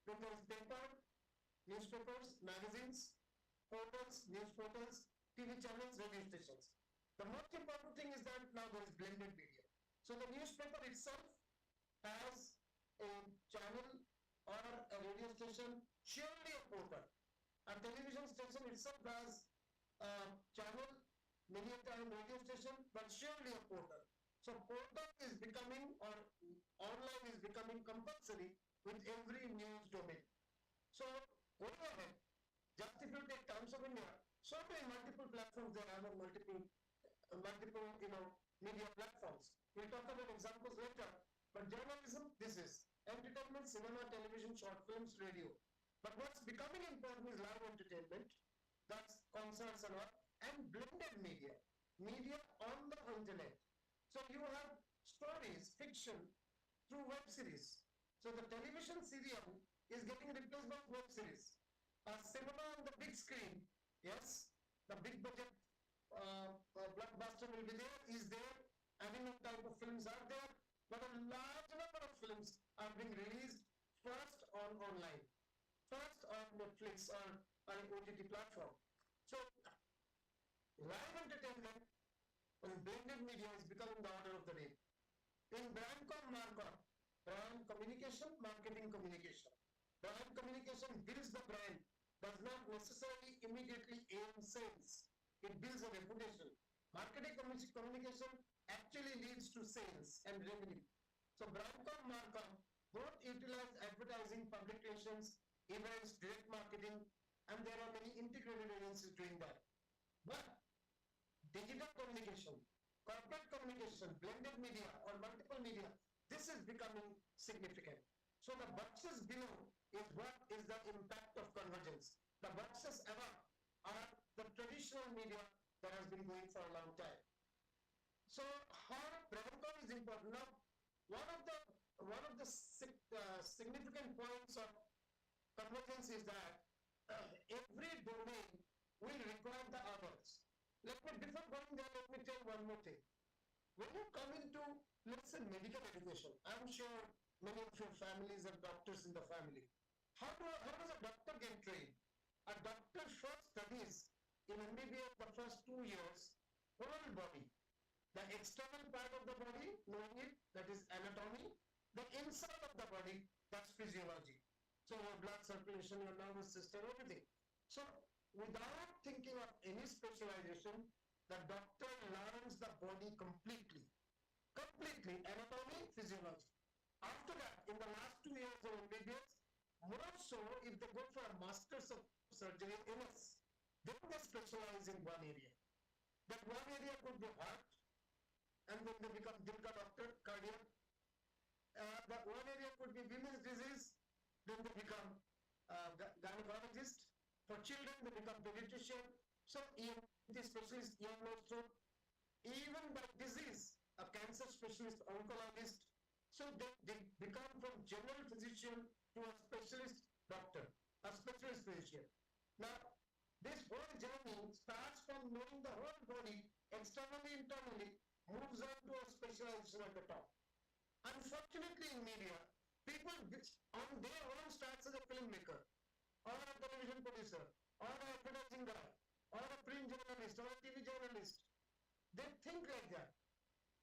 then there is paper, newspapers, magazines, portals, news portals, TV channels, radio stations. The most important thing is that now there is blended media. So the newspaper itself has a channel or a radio station, surely a portal. A television station itself has a channel, many a time radio station, but surely a portal. So portal is becoming, or online is becoming compulsory with every news domain. So going ahead, just if you take Times of India, so many multiple platforms there are, multiple media platforms. We'll talk about examples later. But journalism, this is entertainment, cinema, television, short films, radio. But what's becoming important is live entertainment, that's concerts and all, and blended media, media on the internet. So you have stories, fiction, through web series. So the television serial is getting replaced by web series. A cinema on the big screen, yes, the big budget blockbuster will be there, is there, animal type of films are there, but a large number of films are being released first on online, first on Netflix or an OTT platform. So live entertainment and blended media is becoming the order of the day. In brand communication, marketing communication. Brand communication builds the brand, does not necessarily immediately aim sales. It builds a reputation. Marketing communication actually leads to sales and revenue. So Marcom both utilize advertising, public relations, events, direct marketing, and there are many integrated agencies doing that. But digital communication, corporate communication, blended media or multiple media, this is becoming significant. So the boxes below is what is the impact of convergence. The boxes above are the traditional media that has been going for a long time. So how Brandcom is important. Now, one of the significant points of convergence is that every domain will require the others. Before going there, let me tell one more thing. When you come into, let's say, medical education, I'm sure many of your families have doctors in the family. How does a doctor get trained? A doctor first studies in MBBS the first 2 years, whole body. The external part of the body, knowing it, that is anatomy. The inside of the body, that's physiology. So your blood circulation, your nervous system, everything. So without thinking of any specialization, the doctor learns the body completely, anatomy, physiology. After that, in the last 2 years of MBBS, More so if they go for a master's of surgery in MS, then they specialize in one area. That one area could be heart, and then they become Dilka doctor, cardiac. That one area could be women's disease, then they become gynecologist. For children, they become pediatrician. So ENT specialist, ear, nose, throat. Even by disease, a cancer specialist, oncologist. So they become from general physician to a specialist doctor, a specialist physician. Now, this whole journey starts from knowing the whole body, externally, internally, moves on to a specialization at the top. Unfortunately, in media, people on their own starts as a filmmaker, or a television producer, or an advertising guy, or a print journalist, or a TV journalist. They think like that.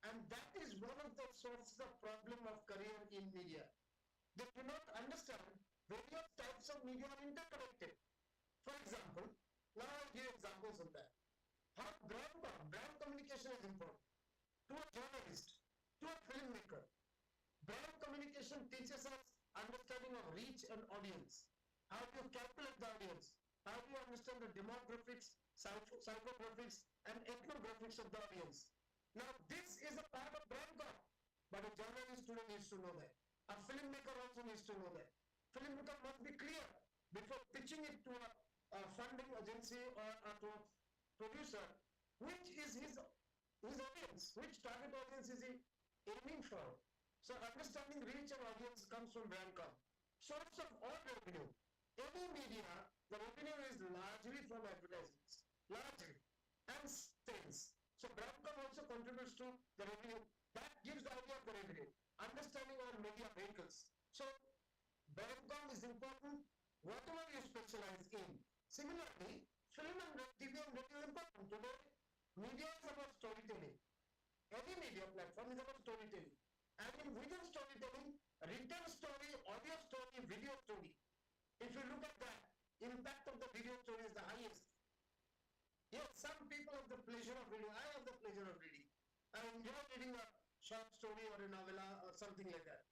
And that is one of the sources of problem of career in media. They do not understand various types of media are interconnected. For example, now I'll give examples of that. How brand communication is important. To a journalist, to a filmmaker, brand communication teaches us understanding of reach and audience. How do you calculate the audience? How do you understand the demographics, psychographics, and ethnographics of the audience? Now, this is a part of brand com, but a journalist today needs to know that. A filmmaker also needs to know that. Filmmaker must be clear before pitching it to a funding agency or to a producer, which is his audience, which target audience is he aiming for. So understanding reach and audience comes from brand com. Source of all revenue. Any media, the revenue is largely from advertisements, largely, and sales. So brand com also contributes to the revenue. That gives the idea of the revenue. Understanding our media vehicles. So brand com is important, whatever you specialize in. Similarly, film and TV and radio is important. Today, media is about storytelling. Any media platform is about storytelling. And within storytelling, written story, audio story, video story. If you look at that, impact of the video story is the highest. Yes, some people have the pleasure of reading. I have the pleasure of reading. I enjoy reading a short story or a novella or something like that.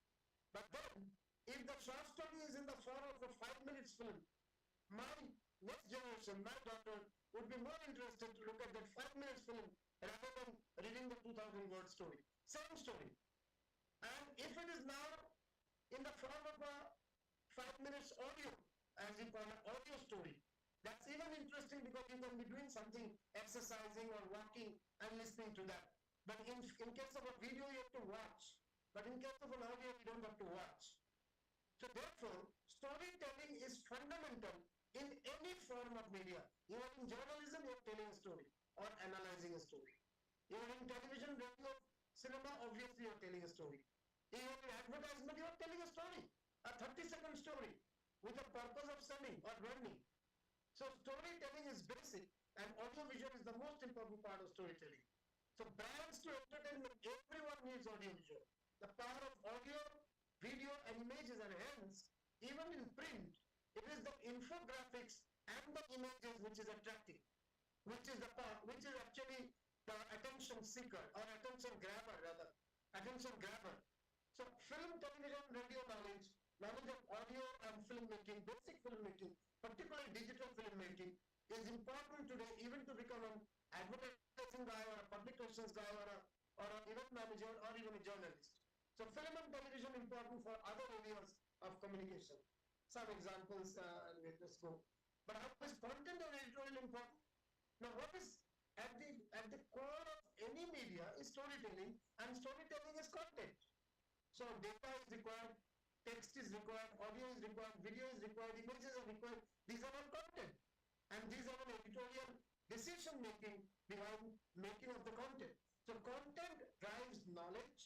But then, if the short story is in the form of a 5 minutes film, my next generation, my daughter, would be more interested to look at that 5 minutes film rather than reading the 2,000 word story. Same story. And if it is now in the form of a 5 minutes audio, as you call an audio story, that's even interesting because you can be doing something, exercising or walking and listening to that. But in case of a video, you have to watch. But in case of an audio, you don't have to watch. So therefore, storytelling is fundamental in any form of media. Even in journalism, you are telling a story or analyzing a story. Even in television, radio, cinema, obviously you are telling a story. Even in advertisement, you are telling a story, a 30-second story with a purpose of selling or branding. So storytelling is basic and audiovisual is the most important part of storytelling. So brands to entertainment, everyone needs audiovisual. The power of audio, video and images, and hence, even in print, it is the infographics and the images which is attractive, which is actually the attention seeker or attention grabber rather, attention grabber. So film, television, radio knowledge of audio and filmmaking, basic filmmaking, particularly digital filmmaking, is important today even to become an advertising guy or a public relations guy or an event manager or even a journalist. So film and television important for other areas of communication. Some examples, and we'll just go. But how is content or editorial important? Now what is at the core of any media is storytelling, and storytelling is content. So data is required, text is required, audio is required, video is required, images are required. These are all content. And these are an editorial decision making behind making of the content. So content drives knowledge,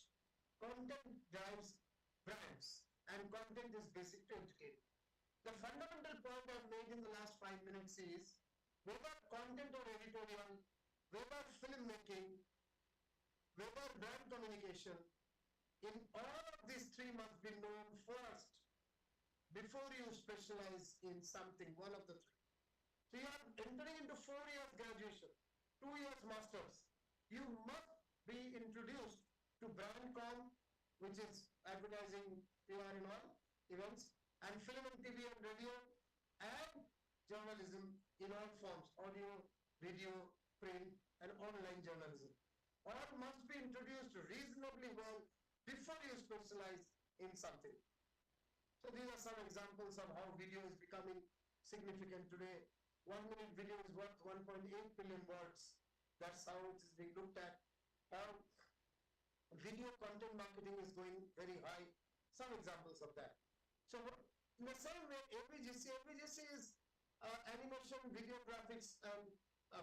content drives brands, and content is basic to educate. The fundamental point I've made in the last 5 minutes is whether content or editorial, whether filmmaking, whether brand communication, in all of these three must be known first before you specialize in something, one of the three. So you are entering into 4 years graduation, 2 years masters. You must be introduced to brand com, which is advertising, PR and all, events. and film and TV and radio, and journalism in all forms, audio, video, print, and online journalism. All must be introduced reasonably well before you specialize in something. So these are some examples of how video is becoming significant today. 1 minute video is worth 1.8 billion words. That's how it is being looked at. How video content marketing is going very high. Some examples of that. So in the same way, AVGC is animation, video graphics, and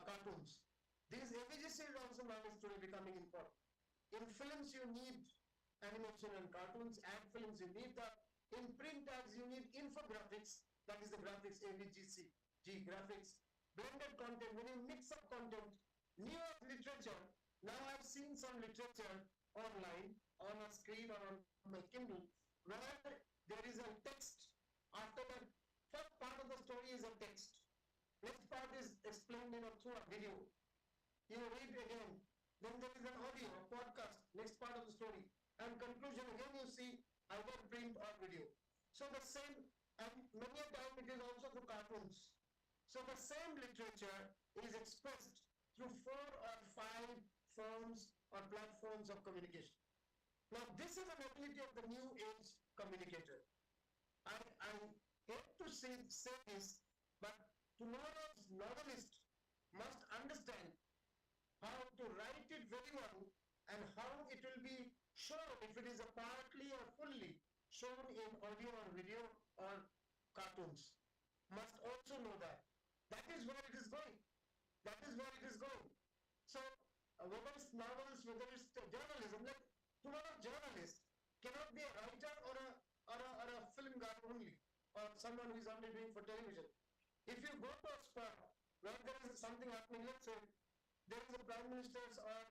cartoons. These AVGC is also now is today becoming important. In films, you need animation and cartoons. Ad films, you need that. In print ads, you need infographics. That is the graphics, AVGC, graphics. Blended content, when you mix up content, newer literature. Now I've seen some literature online, on a screen or on my Kindle, where there is a text. After that, first part of the story is a text. Next part is explained through a video. You read again. Then there is an audio, a podcast, next part of the story. And conclusion, again you see either print or video. So the same, and many a time it is also through cartoons. So the same literature is expressed through 4 or 5 forms or platforms of communication. Now this is an ability of the new age communicator. I hate to say this, but tomorrow's novelist must understand how to write it very well and how it will be shown, if it is a partly or fully shown in audio or video or cartoons. Must also know that. That is where it is going. That is where it is going. So whether it's novels, whether it's journalism, like tomorrow's journalist cannot be a writer or a film guy only, or someone who is only doing for television. If you go to a spot where there is something happening, let's say there is a Prime Minister's or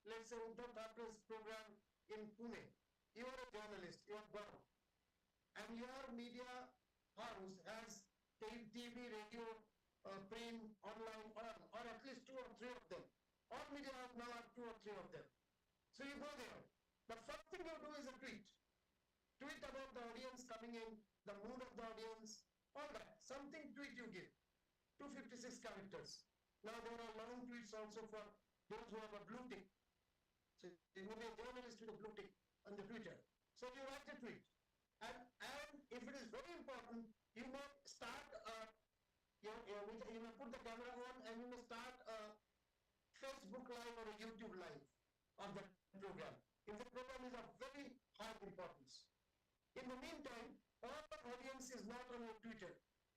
let's say Uddhav Thackeray's program in Pune, you are a journalist, you are gone, and your media house has TV, radio, print, online, or at least 2 or 3 of them. All media houses now have 2 or 3 of them. So you go there. The first thing you do is a tweet. Tweet about the audience coming in, the mood of the audience, all that. Something tweet you give. 256 characters. Now there are long tweets also for those who have a blue tick. So you may be a journalist with a blue tick on the Twitter. So you write a tweet. And if it is very important, you may start, you may put the camera on and you may start a Facebook Live or a YouTube Live of the program. If the program is of very high importance. In the meantime, all the audience is not on your Twitter,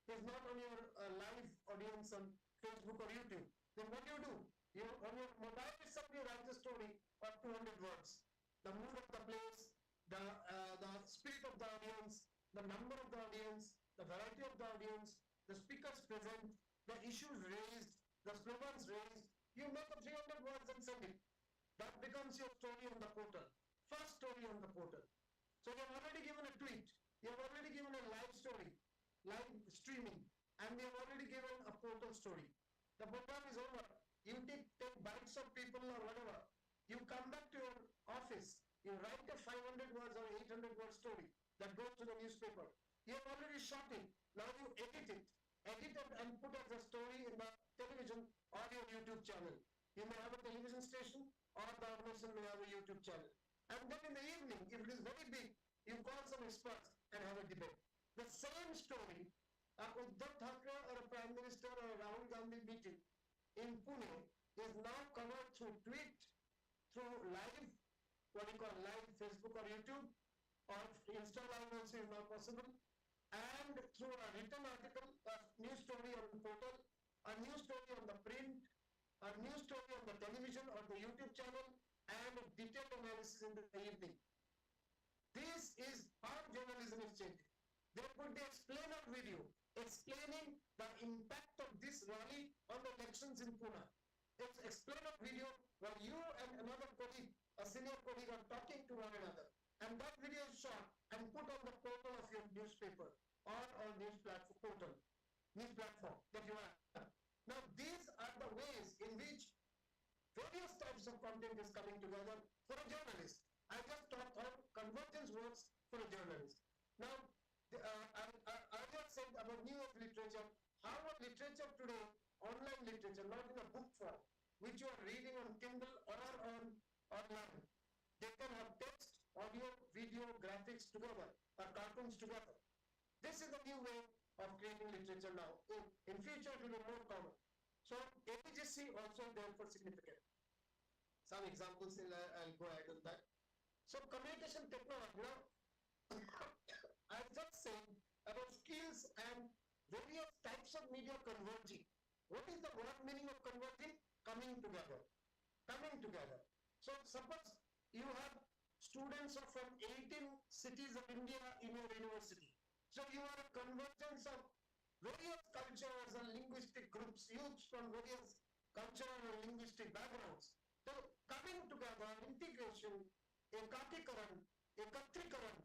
is not on your live audience on Facebook or YouTube. Then what do? You on your mobile itself you write a story of 200 words. The mood of the place, the spirit of the audience, the number of the audience, the variety of the audience, the speakers present, the issues raised, the slogans raised. You make a 300 words and send it. That becomes your story on the portal. First story on the portal. So you have already given a tweet. You have already given a live story, live streaming, and we have already given a portal story. The program is over. You take bites of people or whatever. You come back to your office. You write a 500 words or 800 word story that goes to the newspaper. You have already shot it. Now you edit it and put as a story in the television or your YouTube channel. You may have a television station or the organization may have a YouTube channel. And then in the evening, if it is very big, you call some experts and have a debate. The same story, Uddhav Thackeray or a Prime Minister or a Rahul Gandhi meeting in Pune is now covered through tweet, through live, live Facebook or YouTube, or Insta Live also is now possible, and through a written article, a news story on the portal, a news story on the print, a news story on the television or the YouTube channel, and a detailed analysis in the evening. This is how journalism is changing. There could be explainer video explaining the impact of this rally on the elections in Pune. It's explainer video where you and another colleague, a senior colleague, are talking to one another. And that video is shot and put on the portal of your newspaper or news platform that you have. Now these are the ways in which various types of content is coming together for a journalist. I just talked how convergence works for a journalist. Now, I about new age literature, how a literature today, online literature, not in a book form, which you are reading on Kindle or on online, they can have text, audio, video, graphics together, or cartoons together. This is the new way of creating literature now. In future, it will be more common. So, ABGC also therefore significant. Some examples, I'll go ahead on that. So, communication technology. Now, I was just saying about skills and various types of media converging. What is the word meaning of converging? Coming together. Coming together. So, suppose you have students from 18 cities of India in your university. So, you are a convergence of various cultures and linguistic groups, youths from various cultural and linguistic backgrounds. So, coming together, integration, ekatikaran, ekatrikaran,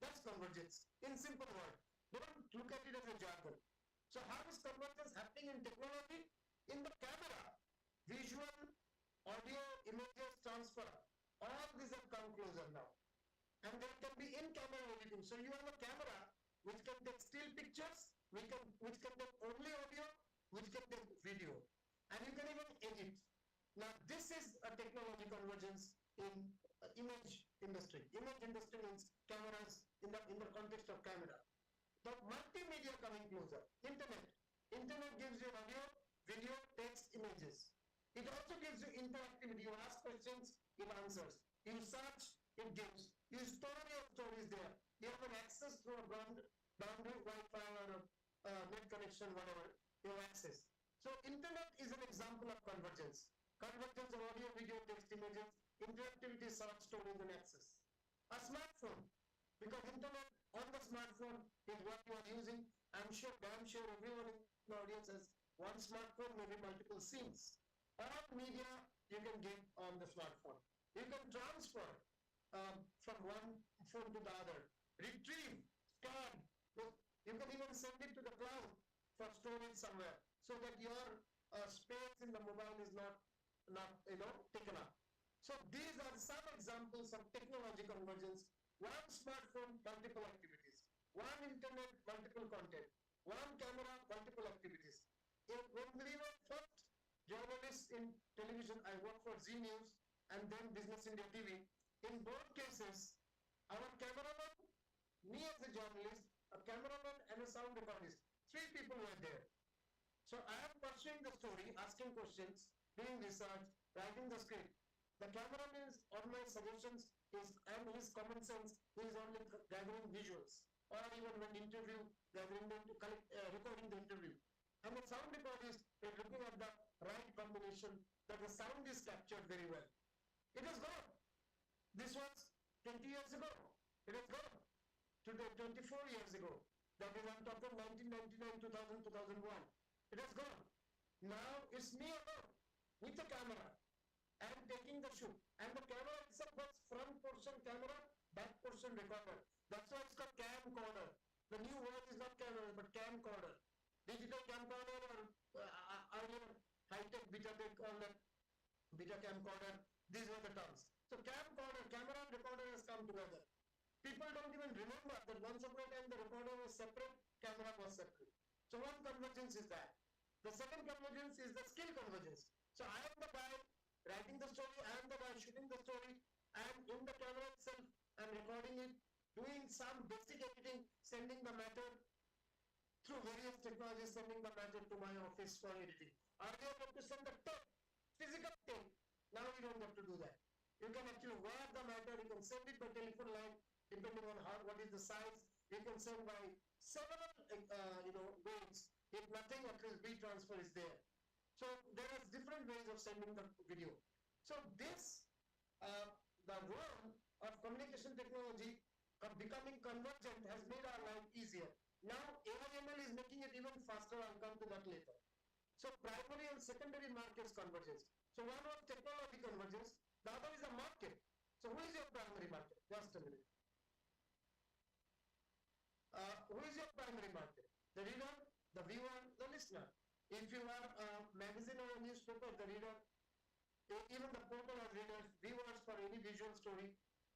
that's convergence, in simple words. Don't look at it as a jargon. So, how is convergence happening in technology? In the camera, visual, audio, images transfer, all these have come closer now. And there can be in-camera editing. So, you have a camera which can take still pictures, which can take only audio, which can take video. And you can even edit. Now, this is a technology convergence in image industry. Image industry means cameras in the context of camera. The multimedia coming closer. Internet. Internet gives you audio, video, text, images. It also gives you interactivity. You ask questions, it answers. You search, it gives. You store your stories there. You have an access through a boundary Wi-Fi or a net connection, whatever, you have access. So internet is an example of convergence. Convergence of audio, video, text, images, interactivity, search, storage, and access. A smartphone, because internet on the smartphone is what you are using. I'm sure, damn sure everyone in the audience has one smartphone, maybe multiple scenes. All media you can get on the smartphone. You can transfer from one phone to the other, retrieve, scan. You can even send it to the cloud for storage somewhere, so that your space in the mobile is not taken up. So these are some examples of technology convergence. One smartphone, multiple activities. One internet, multiple content. One camera, multiple activities. When we were first journalists in television, I worked for Z News and then Business India TV. In both cases, our cameraman, me as a journalist, a cameraman and a sound recordist, 3 people were there. So I am pursuing the story, asking questions, doing research, writing the script. The cameraman is on my suggestions and his common sense, he is only gathering visuals, or even when interview, gathering them to recording the interview. And the sound recordist is looking at the right combination that the sound is captured very well. It is gone. This was 20 years ago. It is gone. Today, 24 years ago. That is, I'm talking 1999, 2000, 2001. It has gone. Now it's me alone with the camera and taking the shoot. And the camera itself was front portion camera, back portion recorder. That's why it's called camcorder. The new word is not camera, but camcorder. Digital camcorder or earlier high-tech beta-tech on that beta camcorder. These were the terms. So camcorder, camera and recorder has come together. People don't even remember that once upon a time the recorder was separate, camera was separate. So one convergence is that. The second convergence is the skill convergence. So I am the guy writing the story, I am the guy shooting the story, and in the camera itself, I am recording it, doing some basic editing, sending the matter through various technologies, sending the matter to my office for editing. Earlier you have to send the tape, physical tape. Now you don't have to do that. You can actually wire the matter, you can send it by telephone line, depending on what is the size. You can send by several ways. If nothing, at least B-transfer is there. So there are different ways of sending the video. So this, the role of communication technology becoming convergent has made our life easier. Now AI/ML is making it even faster. I'll come to that later. So primary and secondary markets convergence. So one was technology convergence, the other is a market. So who is your primary market? Just a minute. Who is your primary market? The reader, the viewer, the listener. If you have a magazine or a newspaper, the reader, even the portal has readers, viewers for any visual story,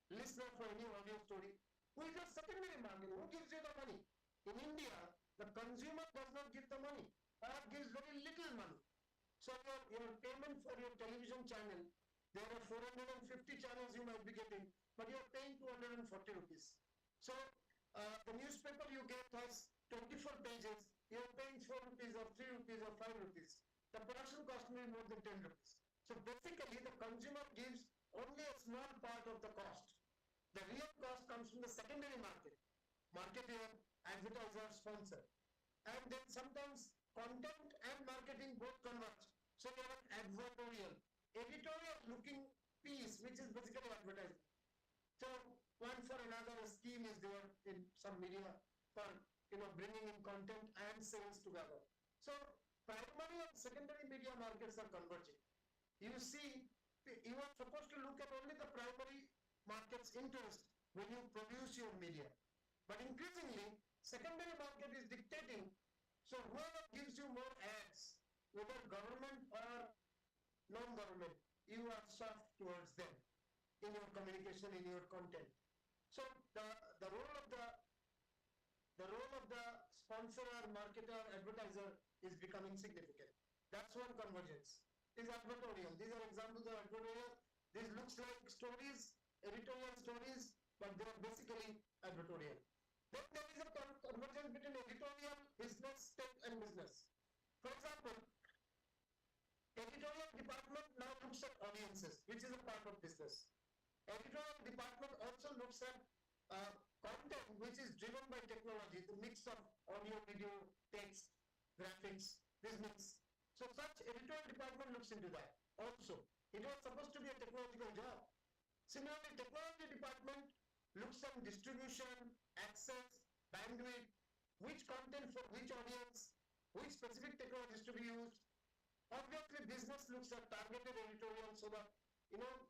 listener for any audio story. Who is your secondary market? Who gives you the money? In India, The consumer does not give the money or gives very little money. So your payment for your television channel, there are 450 channels you might be getting, but you are paying 240 rupees. So the newspaper you get has 24 pages, you are paying 4 rupees or 3 rupees or 5 rupees. The production cost may be more than 10 rupees. So basically the consumer gives only a small part of the cost. The real cost comes from the secondary market, marketer, advertiser, sponsor. And then sometimes content and marketing both converge. So you have an editorial looking piece, which is basically advertising. So one for another, a scheme is there in some media for bringing in content and sales together. So primary and secondary media markets are converging. You see, you are supposed to look at only the primary market's interest when you produce your media. But increasingly, secondary market is dictating. So whoever gives you more ads, whether government or non-government, you are soft towards them in your communication, in your content. So the role of the sponsor or marketer, advertiser is becoming significant. That's one convergence. Is advertorial. These are examples of advertorial. This looks like stories, editorial stories, but they are basically advertorial. Then there is a convergence between editorial, business, tech, and business. For example, editorial department now looks at audiences, which is a part of business. Editorial department also looks at content which is driven by technology, the mix of audio, video, text, graphics, business. So such editorial department looks into that also. It was supposed to be a technological job. Similarly, technology department looks at distribution, access, bandwidth, which content for which audience, which specific technologies to be used. Obviously, business looks at targeted editorial so that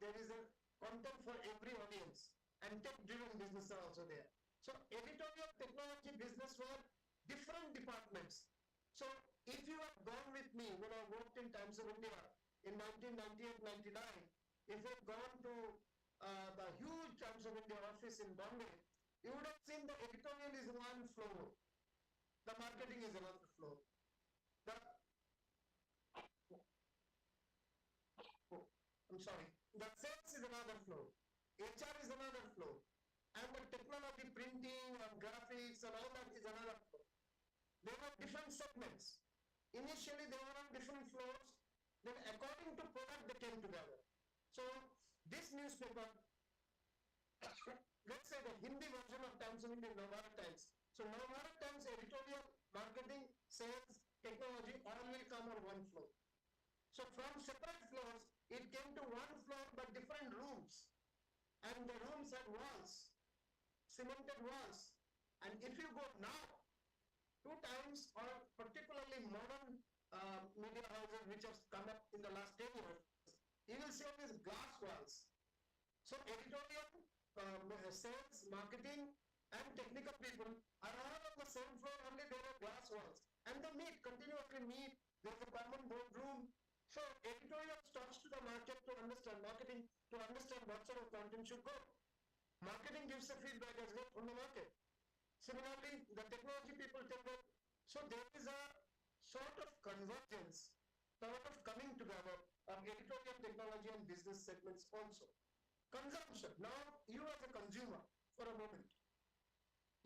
there is a content for every audience, and tech-driven business are also there. So editorial, technology, business were different departments. So if you have gone with me when I worked in Times of India in 1998-99, if you have gone to the huge Times of India office in Bombay, you would have seen the editorial is one floor, the marketing is another floor. The sales is another floor, HR is another floor, and the technology, printing and graphics and all that is another floor. They were different segments. Initially they were on different floors, then according to product they came together. So this newspaper, let's say the Hindi version of Times of India, Navara Times. So Navara Times editorial, marketing, sales, technology, all will come on one floor. So from separate floors, it came to one floor but different rooms. And the rooms had walls, cemented walls. And if you go now, to Times or particularly modern media houses which have come up in the last 10 years, you will see all these glass walls. So editorial, sales, marketing and technical people are all on the same floor, only there are glass walls. And they continuously meet, there's a common boardroom. So editorial talks to the market to understand, marketing to understand what sort of content should go. Marketing gives the feedback as well from the market. Similarly, the technology people tell them, so there is a sort of convergence, sort of coming together of editorial, technology and business segments also. Consumption. Now, you as a consumer, for a moment,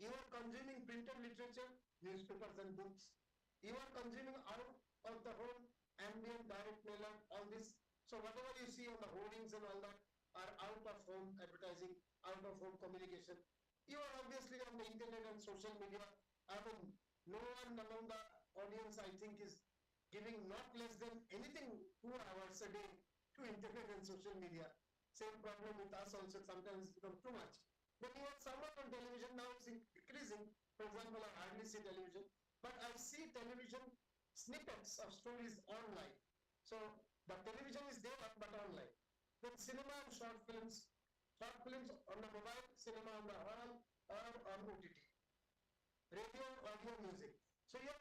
you are consuming printed literature, newspapers and books. You are consuming out of the home, ambient, direct mailer, all this. So whatever you see on the hoardings and all that are out of home advertising, out of home communication. You are obviously on the internet and social media. I mean, no one among the audience, I think, is giving not less than anything 2 hours a day to internet and social media. Same problem with us also, sometimes it's become too much. Then you have someone on television, now it's increasing. For example, I hardly see television, but I see television snippets of stories online. So the television is there, but online. Then cinema and short films on the mobile, cinema on the hall or on OTT. Radio, audio, music. So you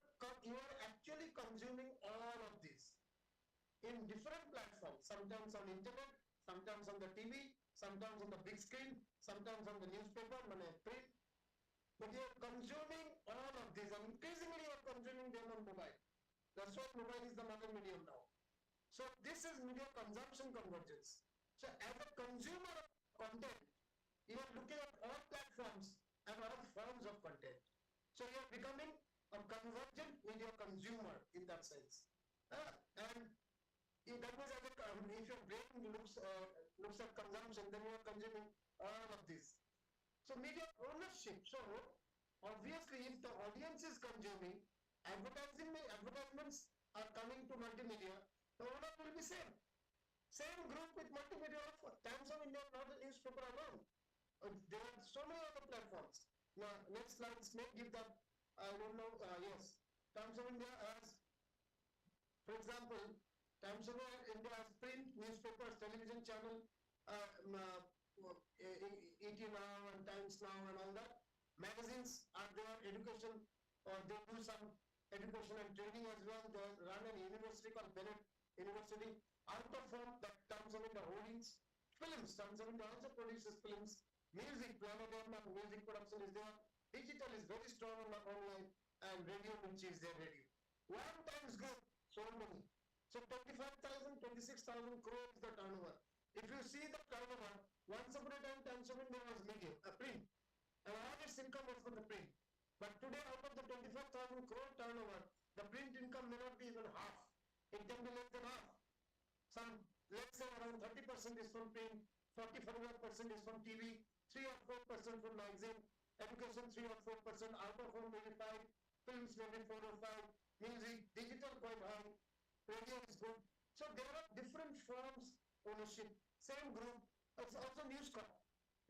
are actually consuming all of this in different platforms, sometimes on internet, sometimes on the TV, sometimes on the big screen, sometimes on the newspaper, print. but you are consuming all of these, and increasingly you are consuming them on mobile. That's why mobile is the modern medium now. So this is media consumption convergence. So as a consumer of content, you are looking at all platforms and all forms of content. So you are becoming a convergent media consumer in that sense. And that means if your brain looks at consumption, then you are consuming all of this. So media ownership. So obviously, if the audience is consuming, advertisements are coming to multimedia, the owner will be same. Same group with multimedia offer. Times of India, not the newspaper alone. There are so many other platforms. Now, next slides may give that. I don't know. Yes, Times of India has, for example, Times of India has print, newspapers, television channel, ET Now and Times Now and all that. Magazines are there, education, or they do some education and training as well. They run an university called Bennett University. Out of form, that Times of India holdings, films, Times of India also produces films, music, planetarium music production is there. Digital is very strong on the online, and radio, which is their radio. One Times Group, so many. So 25,000, 26,000 crore is the turnover. If you see the turnover, once upon a time, Times of India was medium, a print, and all its income was from the print. But today, out of the 25,000 crore turnover, the print income may not be even half. It can be less than half. Some, let's say around 30% is from print, 45% is from TV, 3 or 4% from magazine, education 3 or 4%, out of home maybe 5, films maybe 4 or 5, music, digital quite high, radio is good. So there are different forms ownership, same group. It's also News Corp.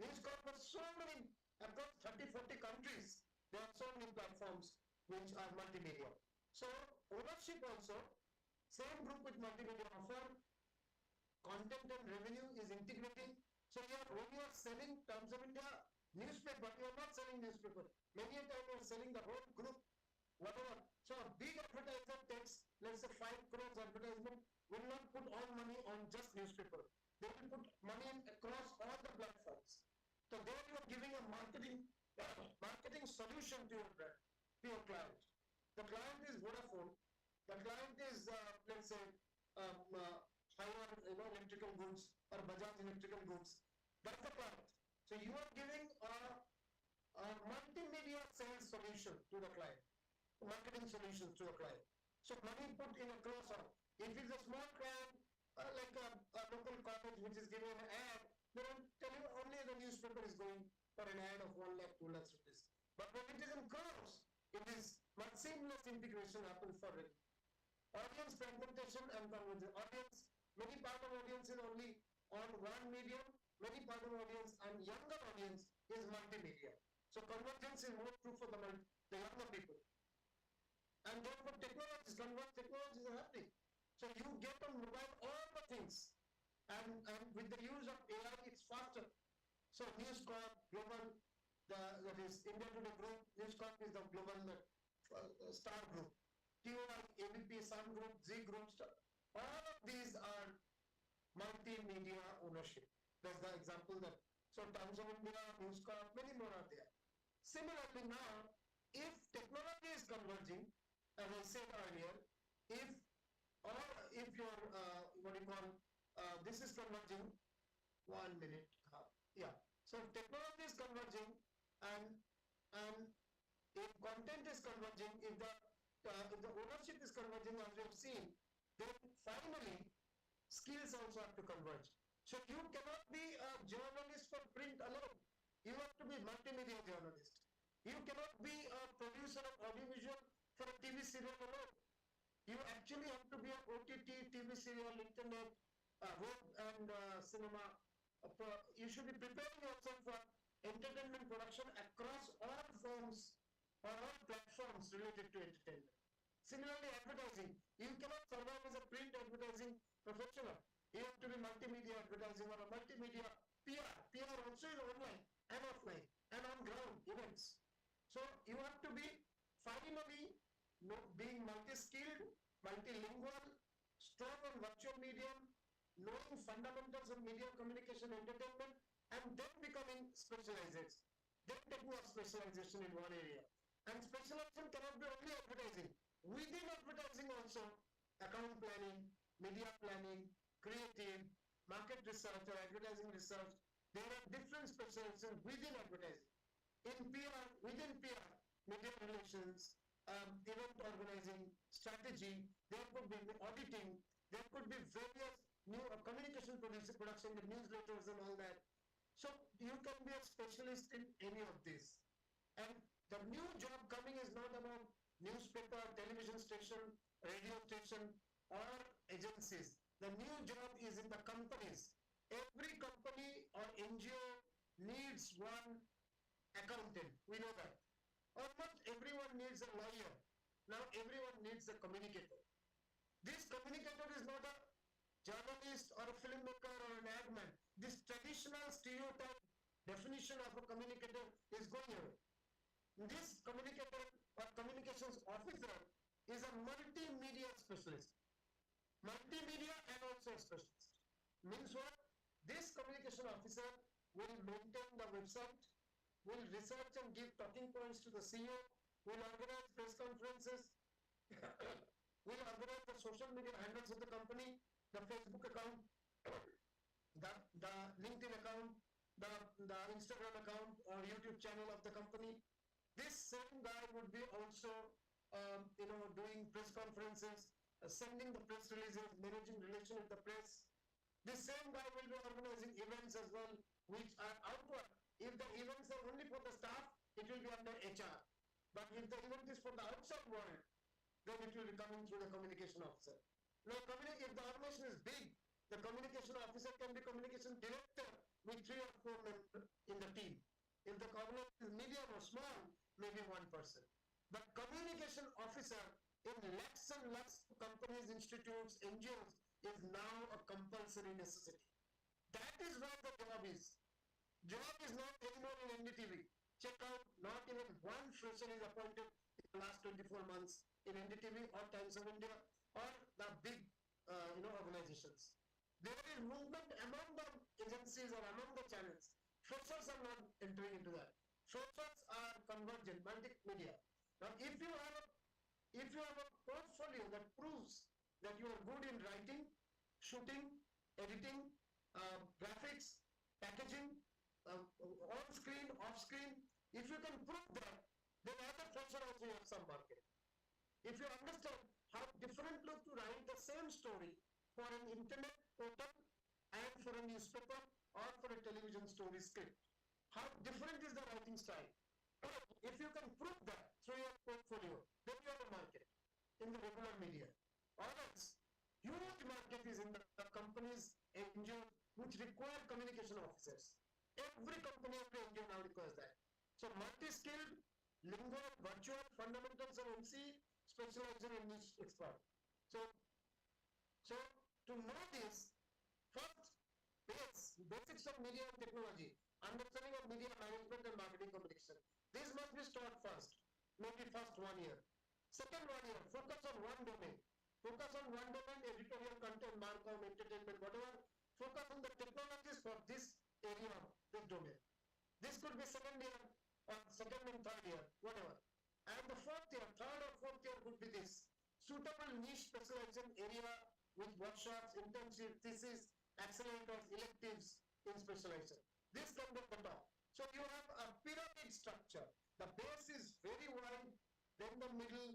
News Corp has so many, across 30, 40 countries, there are so many platforms which are multimedia. So ownership also, same group with multimedia offer, content and revenue is integrating. So when you are selling Times of India newspaper, you are not selling newspaper. Many a time you are selling the whole group, whatever. So a big advertiser takes, let's say 5 crores advertisement, will not put all money on just newspaper. They will put money across all the platforms. So there you are giving a marketing solution to your brand, to your client. The client is Vodafone. The client is, let's say, higher electrical goods or Bajaj electrical goods. That's the client. So you are giving a multimedia sales solution to the client, marketing solutions to the client. So money put in across all. If it's a small client, like a local college which is giving an ad, they will tell you only the newspaper is going for an ad of 1 lakh, 2 lakhs rupees. But when it is in crores, it is much seamless integration happens for it. Audience fragmentation and convergence. Many part of audience is only on one medium, many part of audience and younger audience is multimedia. So convergence is more true for the younger people. And therefore technologies are happening. So you get on mobile all the things, and with the use of AI, it's faster. So News Corp, global, that is India Today Group, News Corp is the global star group. TOI, ABP, Sun Group, Z Group, all of these are multimedia ownership. That's the example that. So Times of India, News Corp, many more are there. Similarly now, if technology is converging, as I said earlier, if your this is converging, 1 minute, yeah. So if technology is converging and if content is converging, if the ownership is converging, as we have seen, then finally skills also have to converge. So you cannot be a journalist for print alone. You have to be multimedia journalist. You cannot be a producer of audiovisual for a TV serial alone. You actually have to be an OTT, TV serial, internet, web and cinema. You should be preparing yourself for entertainment production across all forms or all platforms related to entertainment. Similarly, advertising. You cannot survive as a print advertising professional. You have to be multimedia advertising or a multimedia PR. PR also is online and offline and on ground events. So you have to be finally being multi-skilled, multilingual, strong on virtual medium, knowing fundamentals of media communication entertainment, and then becoming specialized. then taking a specialization in one area. And specialization cannot be only advertising. Within advertising also, account planning, media planning, creative, market research or advertising research, there are different specializations within advertising. In PR, within PR, media relations, event organizing, strategy, there could be auditing, there could be various new communication production, the newsletters and all that. So you can be a specialist in any of these. And the new job coming is not about newspaper, television station, radio station, or agencies. The new job is in the companies. Every company or NGO needs one accountant. We know that. Almost everyone needs a lawyer. Now everyone needs a communicator. This communicator is not a journalist or a filmmaker or an ad man. This traditional stereotype definition of a communicator is going away. This communicator or communications officer is a multimedia specialist. Multimedia and also a specialist. Means what? This communication officer will maintain the website, will research and give talking points to the CEO, will organize press conferences, will organize the social media handles of the company, the Facebook account, the LinkedIn account, the Instagram account or YouTube channel of the company. This same guy would be also, doing press conferences, sending the press releases, managing relation with the press. This same guy will be organizing events as well, which are outward. If the events are only for the staff, it will be under HR. But if the event is for the outside world, then it will be coming through the communication officer. Now, if the organization is big, the communication officer can be communication director with 3 or 4 members in the team. If the organization is medium or small, maybe 1 person. But communication officer in lakhs and lakhs of companies, institutes, NGOs is now a compulsory necessity. That is where the job is. Job is not anymore in NDTV. Check out, not even one fresher is appointed in the last 24 months in NDTV or Times of India or the big organizations. There is movement among the agencies or among the channels. Freshers are not entering into that. Freshers are convergent, multimedia. Now, if you have a portfolio that proves that you are good in writing, shooting, editing, graphics, packaging, on screen, off screen, if you can prove that, then as a fresher also you have some market. If you understand how different look to write the same story for an internet portal and for a newspaper or for a television story script, how different is the writing style? If you can prove that through your portfolio, then you have a market in the regular media. Or else, huge market is in the companies, NGOs, which require communication officers. Every company, every NGO now requires that. So multi-skilled, lingual, virtual, fundamentals of MC, specialization in niche expert. So to know this, first basics of media and technology, understanding of media management and marketing communication. This must be taught first, maybe first 1 year. Second 1 year, focus on one domain. Focus on one domain, editorial content, marcom, entertainment, whatever. Focus on the technologies for this area, this domain. This could be second year or second and third year, whatever. And the fourth year, third or fourth year would be this. Suitable niche specialization area with workshops, internship, thesis, accelerators, electives in specialization. This comes at the top. So you have a pyramid structure. The base is very wide, then the middle,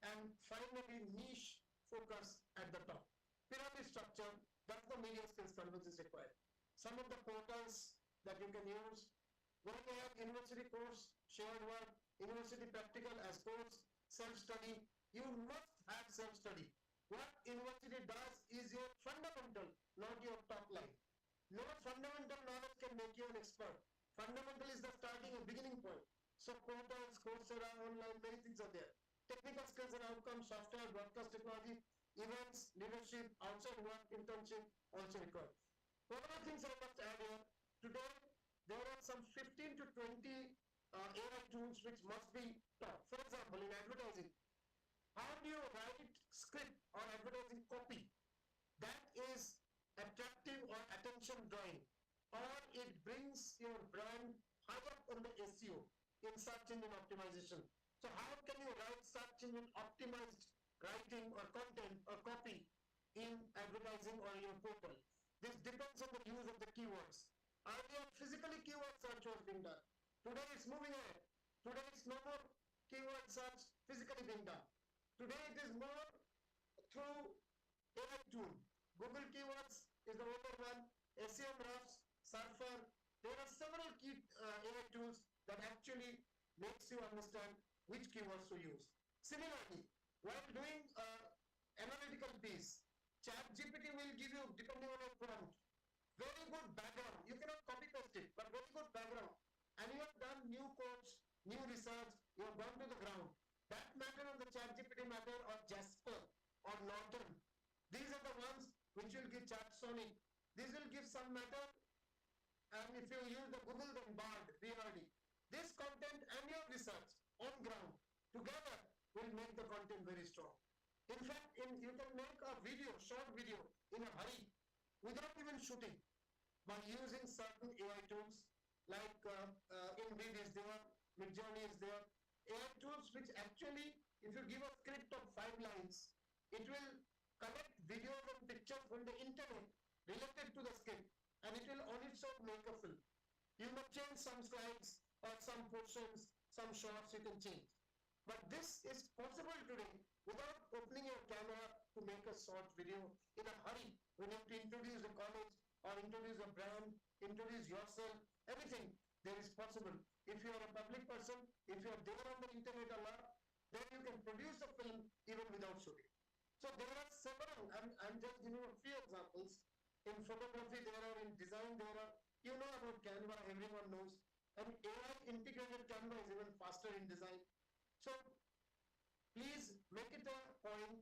and finally niche focus at the top. Pyramid structure, that's the media skills convergence is required. Some of the portals that you can use, when you have university course, shared work, university practical as course, self-study, you must have self-study. What university does is your fundamental, not your top line. No fundamental knowledge can make you an expert. Fundamental is the starting and beginning point. So portals, Coursera, online, many things are there. Technical skills and outcomes, software, broadcast technology, events, leadership, outside work, internship, also required. One of the things I must add here, today there are some 15 to 20 AI tools which must be taught. For example, in advertising, how do you write script or advertising copy that is attractive or attention drawing, or it brings your brand higher work on the SEO in search engine optimization. So how can you write search engine optimized writing or content or copy in advertising or your portal? This depends on the use of the keywords. Earlier, physically keyword search was being done. Today it's moving ahead. Today it's no more keyword search physically being done. Today it is more through AI tool. Google Keywords is the older one, SEMrush, Surfer. There are several key AI tools that actually makes you understand which keywords to use. Similarly, while doing analytical piece, ChatGPT will give you, depending on your prompt, very good background. You cannot copy paste it, but very good background. And you have done new codes, new research, you have gone to the ground. That matter on the ChatGPT matter or Jasper or Norton. These are the ones which will give ChatSonic. These will give some matter. And if you use the Google, then Bard, BRD. This content and your research on ground together will make the content very strong. In fact, you can make a video, short video in a hurry without even shooting by using certain AI tools like InVid is there, Midjourney is there. AI tools which actually, if you give a script of 5 lines, it will collect videos and pictures from the internet related to the script, and it will on its own make a film. You may change some slides or some portions, some shots you can change. But this is possible today without opening your camera to make a short video in a hurry when you have to introduce a college or introduce a brand, introduce yourself, everything there is possible. If you are a public person, if you are there on the internet a lot, then you can produce a film even without shooting. So there are several, I'm just giving you a few examples. In photography there are, in design there are, you know about Canva, everyone knows. And AI integrated Canva is even faster in design. So please make it a point.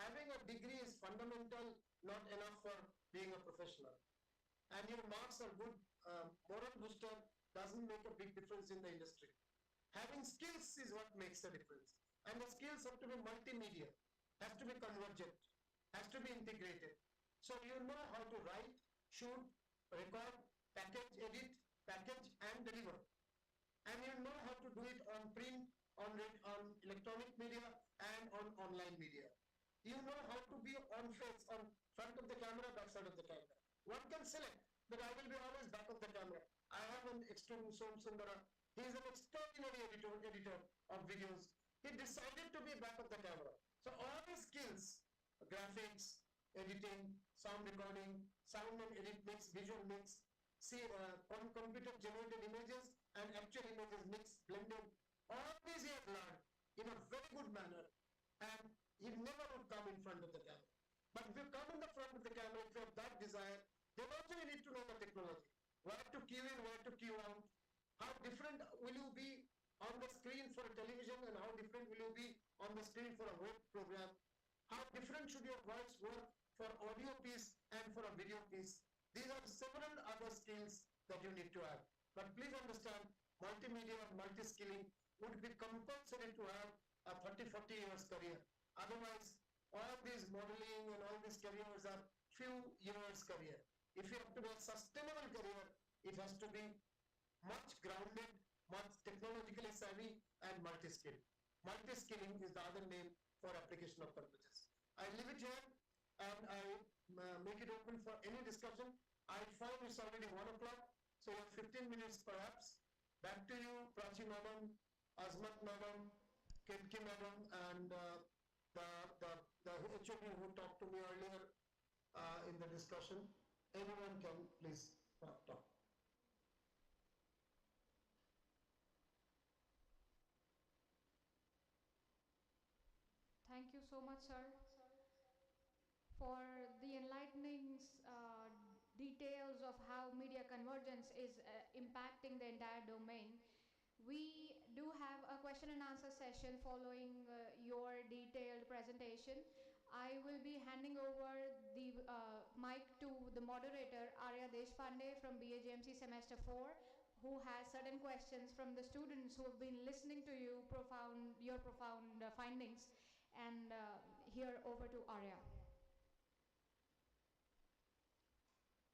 Having a degree is fundamental, not enough for being a professional. And your marks are good, moral booster doesn't make a big difference in the industry. Having skills is what makes the difference. And the skills have to be multimedia, has to be convergent, has to be integrated. So you know how to write, shoot, record, package, edit, package and deliver. And you know how to do it on print, on electronic media and on online media. You know how to be on face, on front of the camera, back side of the camera. One can select that I will be always back of the camera. I have an extreme Som Sundara. He is an extraordinary editor of videos. He decided to be back of the camera. So all his skills, graphics, editing, sound recording, sound and edit mix, visual mix, on computer generated images and actual images mixed, blended, all these he has learned in a very good manner, and he never would come in front of the camera. But if you come in the front of the camera, if you have that desire, then also you need to know the technology. Where to cue in, where to cue out. How different will you be on the screen for a television and how different will you be on the screen for a web program. How different should your voice work for audio piece and for a video piece. These are several other skills that you need to have. But please understand, multimedia and multi-skilling would be compulsory to have a 30-40 years career. Otherwise, all these modeling and all these careers are few years career. If you have to be a sustainable career, it has to be much grounded, much technologically savvy and multi-skilled. Multi-skilling is the other name for application of purposes. I leave it here and I make it open for any discussion. I find it's already 1 o'clock, so you have 15 minutes perhaps. Back to you, Prachi Madam, Azmat Madam, Ketki Madam, and the HOD who talked to me earlier in the discussion. Anyone can please talk. Thank you so much, sir, for the enlightening details of how media convergence is impacting the entire domain. We do have a question and answer session following your detailed presentation. I will be handing over the mic to the moderator, Arya Deshpande from BAJMC Semester 4, who has certain questions from the students who have been listening to your profound findings. And here over to Arya.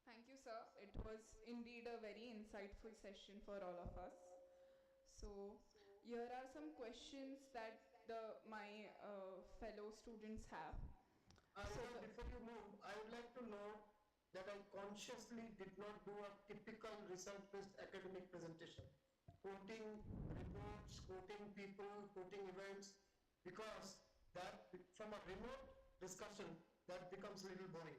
Thank you, sir. It was indeed a very insightful session for all of us. So here are some questions that my fellow students have. Before you move, I would like to know that I consciously did not do a typical result-based academic presentation, quoting reports, quoting people, quoting events, because that from a remote discussion, that becomes a little boring.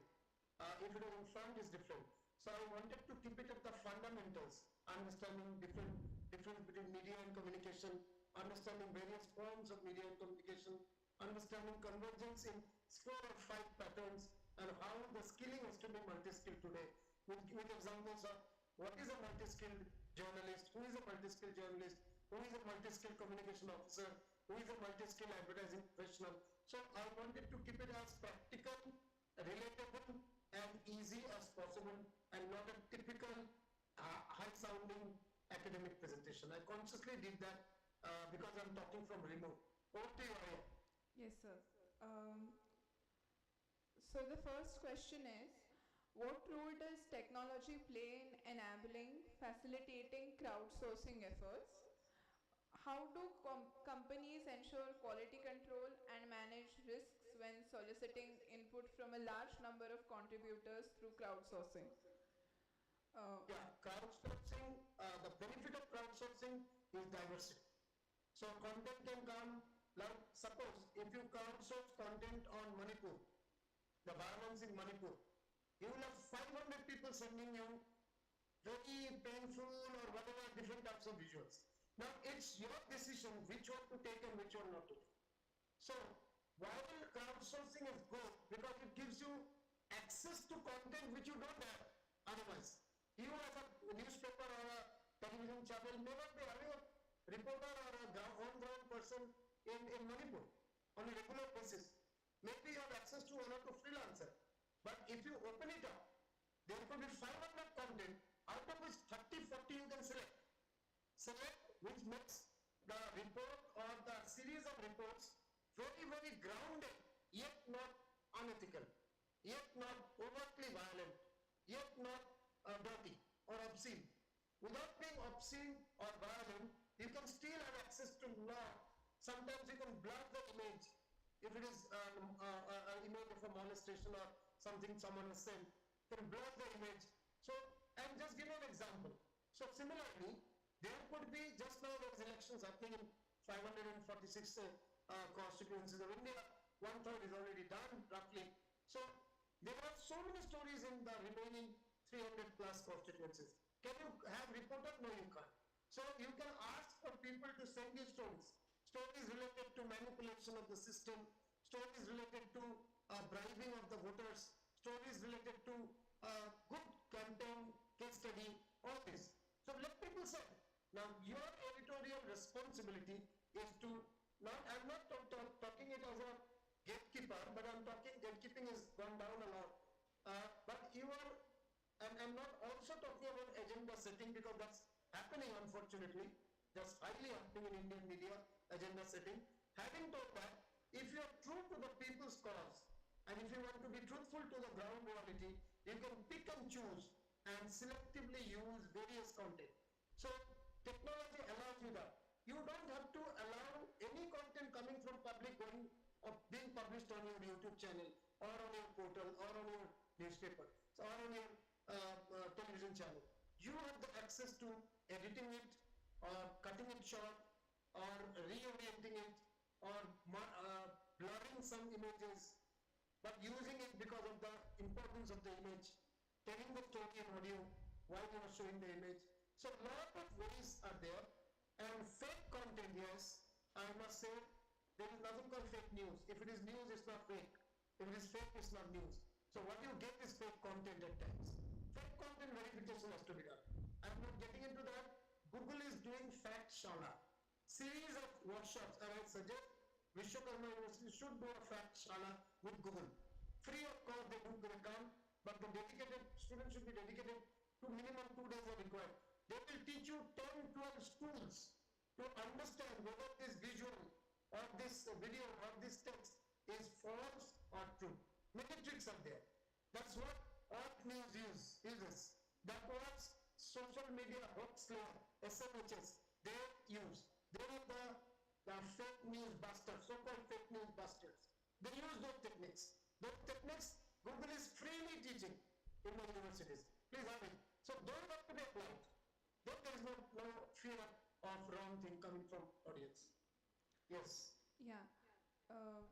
If it is in front, it's different. So I wanted to keep it at the fundamentals, understanding difference between media and communication, understanding various forms of media and communication, understanding convergence in 4 or 5 patterns, and how the skilling has to be multi-skilled today, with examples of what is a multi-skilled journalist, who is a multi-skilled journalist, who is a multi-skilled communication officer, who is a multi-skilled advertising professional. So I wanted to keep it as practical, relatable, and easy as possible, and not a typical high-sounding academic presentation. I consciously did that because I'm talking from remote. Over to you, Arya. Yes, sir. So the first question is, what role does technology play in enabling, facilitating crowdsourcing efforts? How do companies ensure quality control and manage risks when soliciting input from a large number of contributors through crowdsourcing? Crowdsourcing, the benefit of crowdsourcing is diversity. So content can come, like suppose if you crowdsource content on Manipur, the violence in Manipur, you will have 500 people sending you very painful or whatever different types of visuals. Now it's your decision which one to take and which one not to take. So while crowdsourcing is good because it gives you access to content which you don't have otherwise. You as a newspaper or a television channel may not be having a reporter or a on-ground person in Manipur on a regular basis. Maybe you have access to one or two freelancer. But if you open it up, there could be 500 content, out of which 30, 40 you can select. Select which makes the report or the series of reports very, very grounded, yet not unethical, yet not overtly violent, yet not dirty or obscene. Without being obscene or violent, you can still have access to law. Sometimes you can blur the image. If it is an image of a molestation or something someone has sent, you can blur the image. So, and just give an example. So similarly, there could be, just now there is elections happening in 546 constituencies of India. 1/3 is already done, roughly. So there are so many stories in the remaining 300 plus constituencies. Can you have reported? No, you can't. So you can ask for people to send you stories. Stories related to manipulation of the system, stories related to bribing of the voters, stories related to good campaign, case study, all this. So let people say. Now your editorial responsibility is to, I'm not talking it as a gatekeeper, but I'm talking gatekeeping has gone down a lot. But you are, and I'm not also talking about agenda setting because that's happening unfortunately, that's highly happening in Indian media, agenda setting. Having told that, if you are true to the people's cause, and if you want to be truthful to the ground reality, you can pick and choose and selectively use various content. So technology allows you that. You don't have to allow any content coming from public going or being published on your YouTube channel or on your portal or on your newspaper or on your television channel. You have the access to editing it or cutting it short or reorienting it or blurring some images, but using it because of the importance of the image, telling the story in audio while you are showing the image. So a lot of ways are there. And fake content, yes, I must say, there is nothing called fake news. If it is news, it's not fake. If it is fake, it's not news. So what you get is fake content at times. Fake content verification has to be done. I'm not getting into that. Google is doing Fact Shala, series of workshops, and I suggest Vishwakarma University should do a Fact Shala with Google. Free of cost, they do come, but the dedicated students should be dedicated to minimum 2 days are required. They will teach you 10, 12 schools to understand whether this visual or this video or this text is false or true. Many tricks are there. That's what alt news uses. That was social media hoax layer, SMHs. They use. They are the fake news busters, so-called fake news busters. They use those techniques. Those techniques, Google is freely teaching in the universities. Please have it. So those have to be applied. Then there is no fear of wrong thing coming from audience. Yes. Yeah.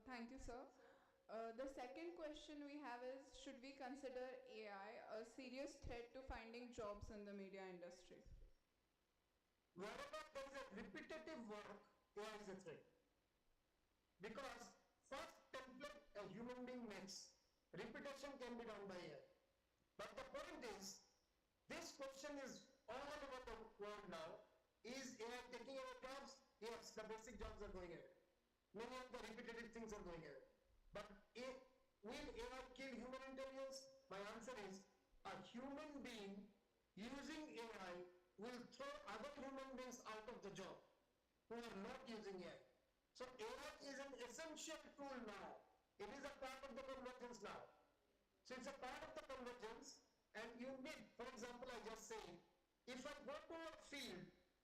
Thank you, sir. The second question we have is, should we consider AI a serious threat to finding jobs in the media industry? Wherever there is a repetitive work, AI is a threat. Because first template a human being makes, repetition can be done by AI. But the point is, this question is all over the world now. Is AI taking away jobs? Yes, the basic jobs are going away. Many of the repetitive things are going away. But will AI kill human intelligence? My answer is, a human being using AI will throw other human beings out of the job who are not using AI. So AI is an essential tool now. It is a part of the convergence now. So it's a part of the convergence, and you need, for example, I just say, if I go to a field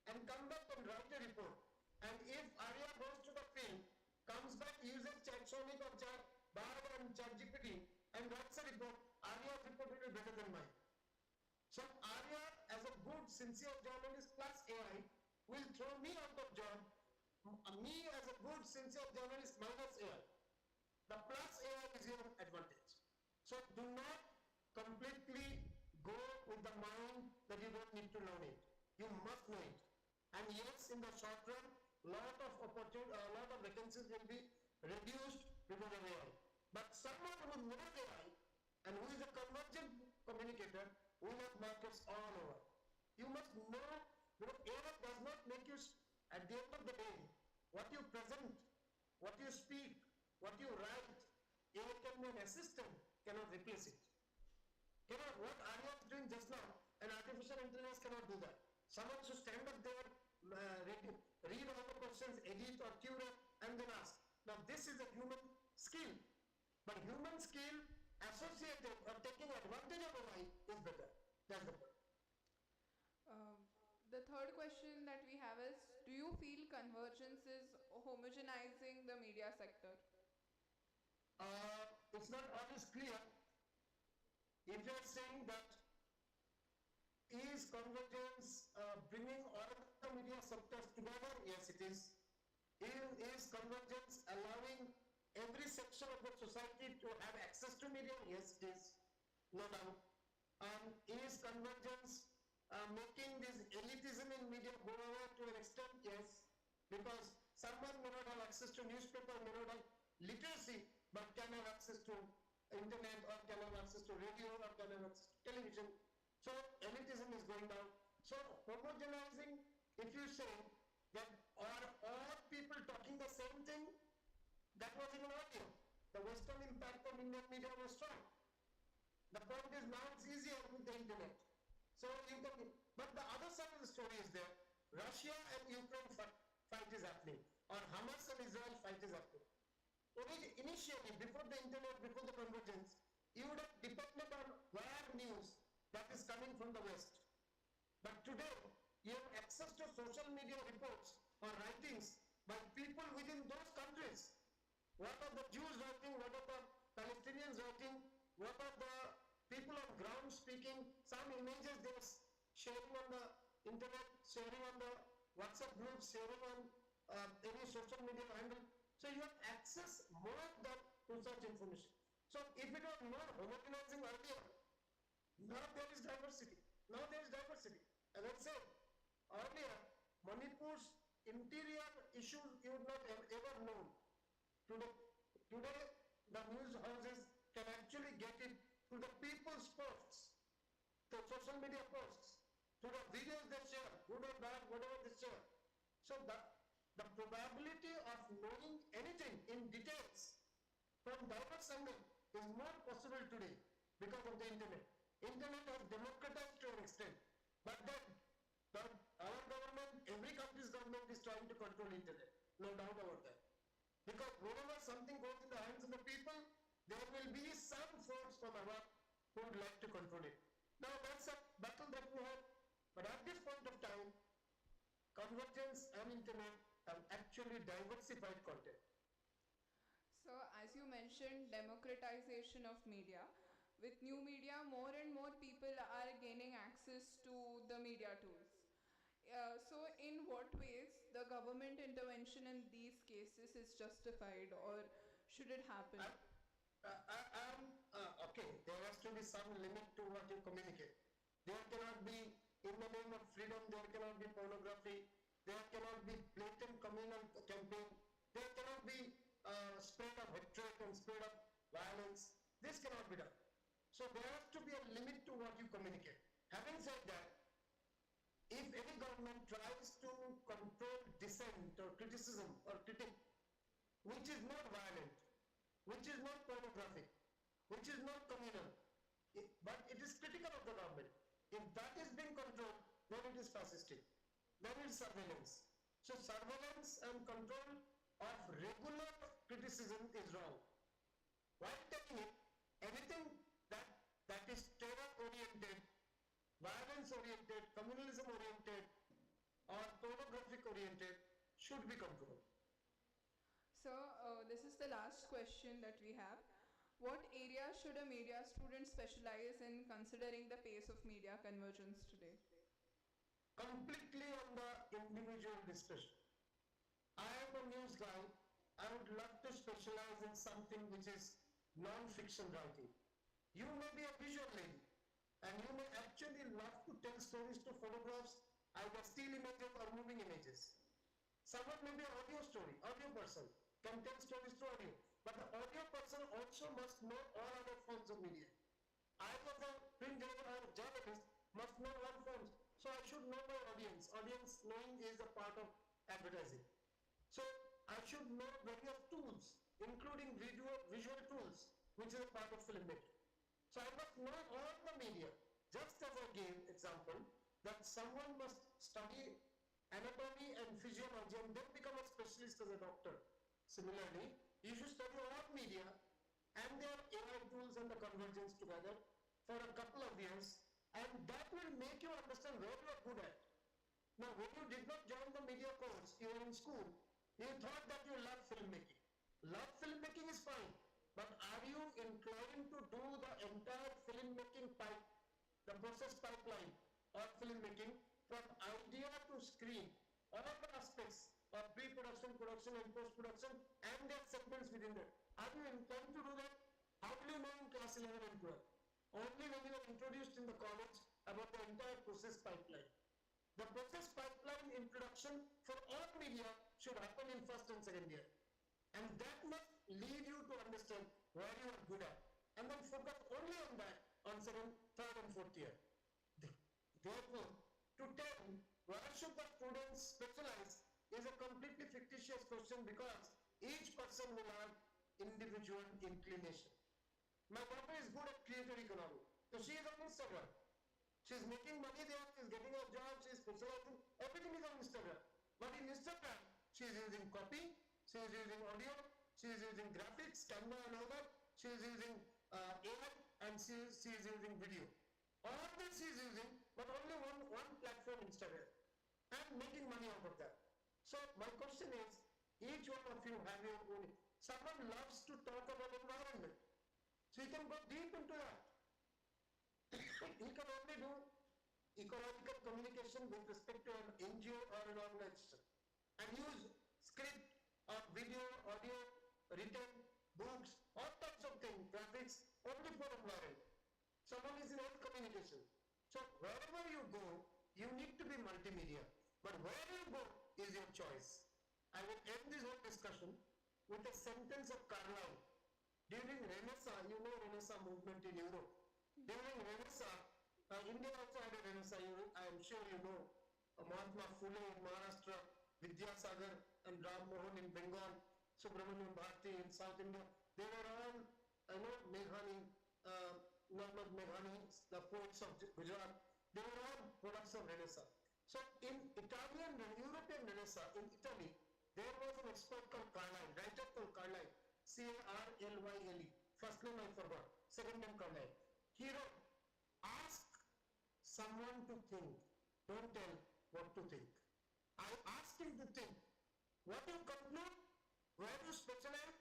and come back and write a report, and if Arya goes to the field, comes back, uses ChatSonic or Bard and ChatGPT and writes a report, Arya's report will be better than mine. So Arya, as a good, sincere journalist plus AI, will throw me out of job. Me as a good, sincere journalist minus AI. The plus AI is your advantage. So do not completely go with the mind that you don't need to learn it. You must know it. And yes, in the short run, lot of vacancies will be reduced because of AI. But someone who knows AI and who is a convergent communicator will have markets all over. You must know, because AI does not make you, at the end of the day, what you present, what you speak, what you write, AI can be an assistant, cannot replace it. Cannot, what Arya is doing just now, an artificial intelligence cannot do that. Someone should stand up there, read all the questions, edit or curate, and then ask. Now this is a human skill, but human skill associated or taking advantage of AI is better. That's the point. The third question that we have is, do you feel convergence is homogenizing the media sector? It's not always clear. If you are saying that is convergence bringing all the media sectors together? Yes, it is. Is convergence allowing every section of the society to have access to media? Yes, it is. No doubt. Is convergence making this elitism in media go away to an extent? Yes. Because someone may not have access to newspaper, may not have literacy, but can have access to internet, or can have access to radio, or can have access to television. So elitism is going down. So homogenizing, if you say that are all people talking the same thing, that was even earlier. The Western impact on Indian media was strong. The point is now it's easier with the internet. So you can, but the other side of the story is there. Russia and Ukraine fight is happening, or Hamas and Israel fight is happening. Initially, before the internet, before the convergence, you would have depended on wire news that is coming from the West. But today, you have access to social media reports or writings by people within those countries. What are the Jews writing? What are the Palestinians writing? What are the people on ground speaking? Some images they are sharing on the internet, sharing on the WhatsApp groups, sharing on any social media handle. So you have access more than to such information. So if it was not homogenizing earlier, now there is diversity. Now there is diversity. As I said earlier, Manipur's interior issues you would not have ever known. Today the news houses can actually get it to the people's posts, the social media posts, to the videos they share, good or bad, whatever they share. So the probability of knowing anything in details from diverse angles is more possible today because of the internet. Internet has democratized to an extent, but then our government, every country's government is trying to control internet, no doubt about that. Because whenever something goes in the hands of the people, there will be some force from above who would like to control it. Now that's a battle that we have, but at this point of time, convergence and internet have actually diversified content. So, as you mentioned, democratization of media. With new media, more and more people are gaining access to the media tools. So, in what ways the government intervention in these cases is justified, or should it happen? Okay, there has to be some limit to what you communicate. There cannot be, in the name of freedom, there cannot be pornography, there cannot be blatant communal campaign, there cannot be spread of hatred and spread of violence. This cannot be done. So there has to be a limit to what you communicate. Having said that, if any government tries to control dissent or criticism or critique, which is not violent, which is not pornographic, which is not communal, but it is critical of the government. If that is being controlled, then it is fascistic. Then it is surveillance. So surveillance and control of regular criticism is wrong. While taking it, anything that is terror-oriented, violence-oriented, communalism-oriented, or pornographic-oriented should be controlled. So, this is the last question that we have. What area should a media student specialize in considering the pace of media convergence today? Completely on the individual discussion. I am a news guy. I would love to specialize in something which is non-fiction writing. You may be a visual lady, and you may actually love to tell stories to photographs, either still images or moving images. Someone may be an audio person, can tell stories through audio. But the audio person also must know all other forms of media. I, as a print journalist, must know all forms. So I should know my audience. Audience knowing is a part of advertising. So I should know various tools, including visual tools, which is a part of filmmaking. So I must know all the media. Just as I gave example, that someone must study anatomy and physiology and then become a specialist as a doctor. Similarly, you should study all media and their AI tools and the convergence together for a couple of years, and that will make you understand where you are good at. Now, when you did not join the media course, you were in school, you thought that you love filmmaking. Love filmmaking is fine, but are you inclined to do the entire filmmaking pipe, the process pipeline of filmmaking from idea to screen, all the aspects of pre-production, production and post-production and their segments within that? Are you inclined to do that? How will you know in class 11 and 12? Only when you are introduced in the college about the entire process pipeline. The process pipeline introduction for all media should happen in first and second year. And that must lead you to understand where you are good at. And then focus only on that on second, third and fourth year. Therefore, to tell where should the students specialize is a completely fictitious question, because each person will have individual inclination. My daughter is good at creator economy. So she is on Instagram. She is making money there, she is getting a job, she is specializing, everything is on Instagram. But in Instagram, she is using copy, she is using audio, she is using graphics, camera and all that, she is using AI and she is using video. All this she is using, but only one platform, Instagram, and making money out of that. So my question is, each one of you have your own. Someone loves to talk about environment, so he can go deep into that. He can only do ecological communication with respect to an NGO or an organization, and use script or video, audio, written, books, all types of things, graphics, only for environment. Someone is in health communication. So wherever you go, you need to be multimedia. But where you go is your choice. I will end this whole discussion with a sentence of Carlyle. During Renaissance, you know Renaissance movement in Europe. During Renaissance, India also had a Renaissance. I am sure you know Mahatma Phule in Maharashtra, Vidyasagar and Ram Mohan in Bengal, Subramanian Bharati in South India. They were all, Meghani, Narmad Meghani, the poets of Gujarat. They were all products of Renaissance. So in Italian and European Renaissance, in Italy, there was an expert called Carlyle, writer called Carlyle, Carlyle. First name I forgot, second name Carlyle. He wrote, ask someone to think, don't tell what to think. I asked him to think what you conclude, where you specialize,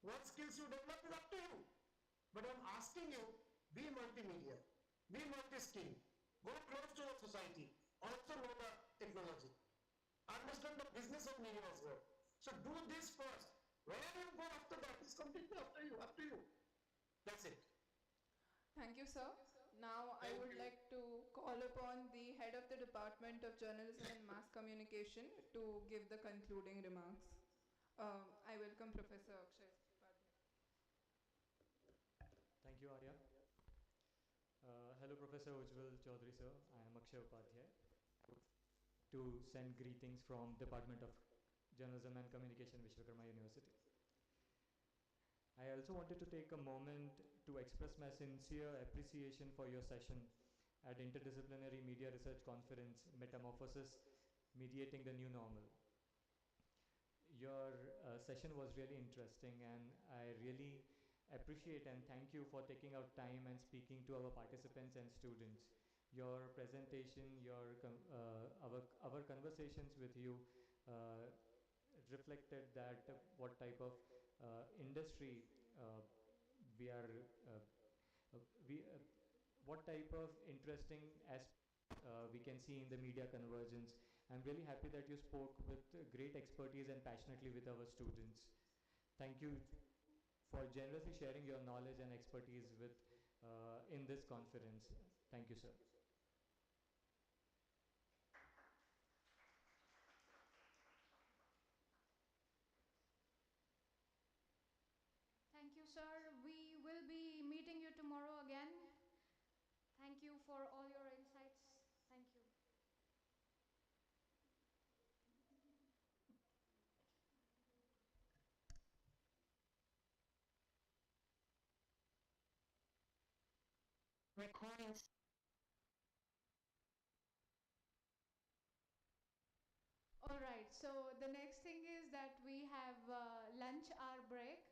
what skills you develop is up to you. But I'm asking you, be multimedia, be multi-skill, go close to the society, also know the technology, understand the business of media as well. So do this first. Where you go after that is completely up to you. That's it. Thank you, sir. Now I Thank would you. like to call upon the head of the Department of Journalism and Mass Communication to give the concluding remarks. I welcome Professor Akshay. Thank you, Arya. Hello, Professor Ujjwal Chaudhary, sir. I am Akshay Upadhyay. To send greetings from Department of Journalism and Communication, Vishwakarma University. I also wanted to take a moment to express my sincere appreciation for your session at Interdisciplinary Media Research Conference, Metamorphosis, Mediating the New Normal. Your session was really interesting, and I really appreciate and thank you for taking out time and speaking to our participants and students. Your presentation, our conversations with you reflected that what type of industry we are, we, what type of interesting aspects we can see in the media convergence. I'm really happy that you spoke with great expertise and passionately with our students. Thank you for generously sharing your knowledge and expertise with in this conference. Thank you, sir. Thank you, sir. We will be meeting you tomorrow again. Thank you for all your insights. Thank you. Recordings. All right, so the next thing is that we have lunch hour break,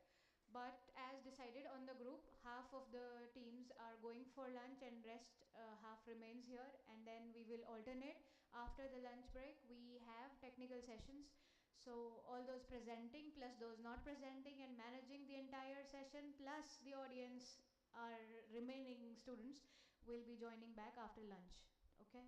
but as decided on the group, half of the teams are going for lunch and rest half remains here, and then we will alternate. After the lunch break, we have technical sessions. So all those presenting plus those not presenting and managing the entire session plus the audience, our remaining students will be joining back after lunch. Okay?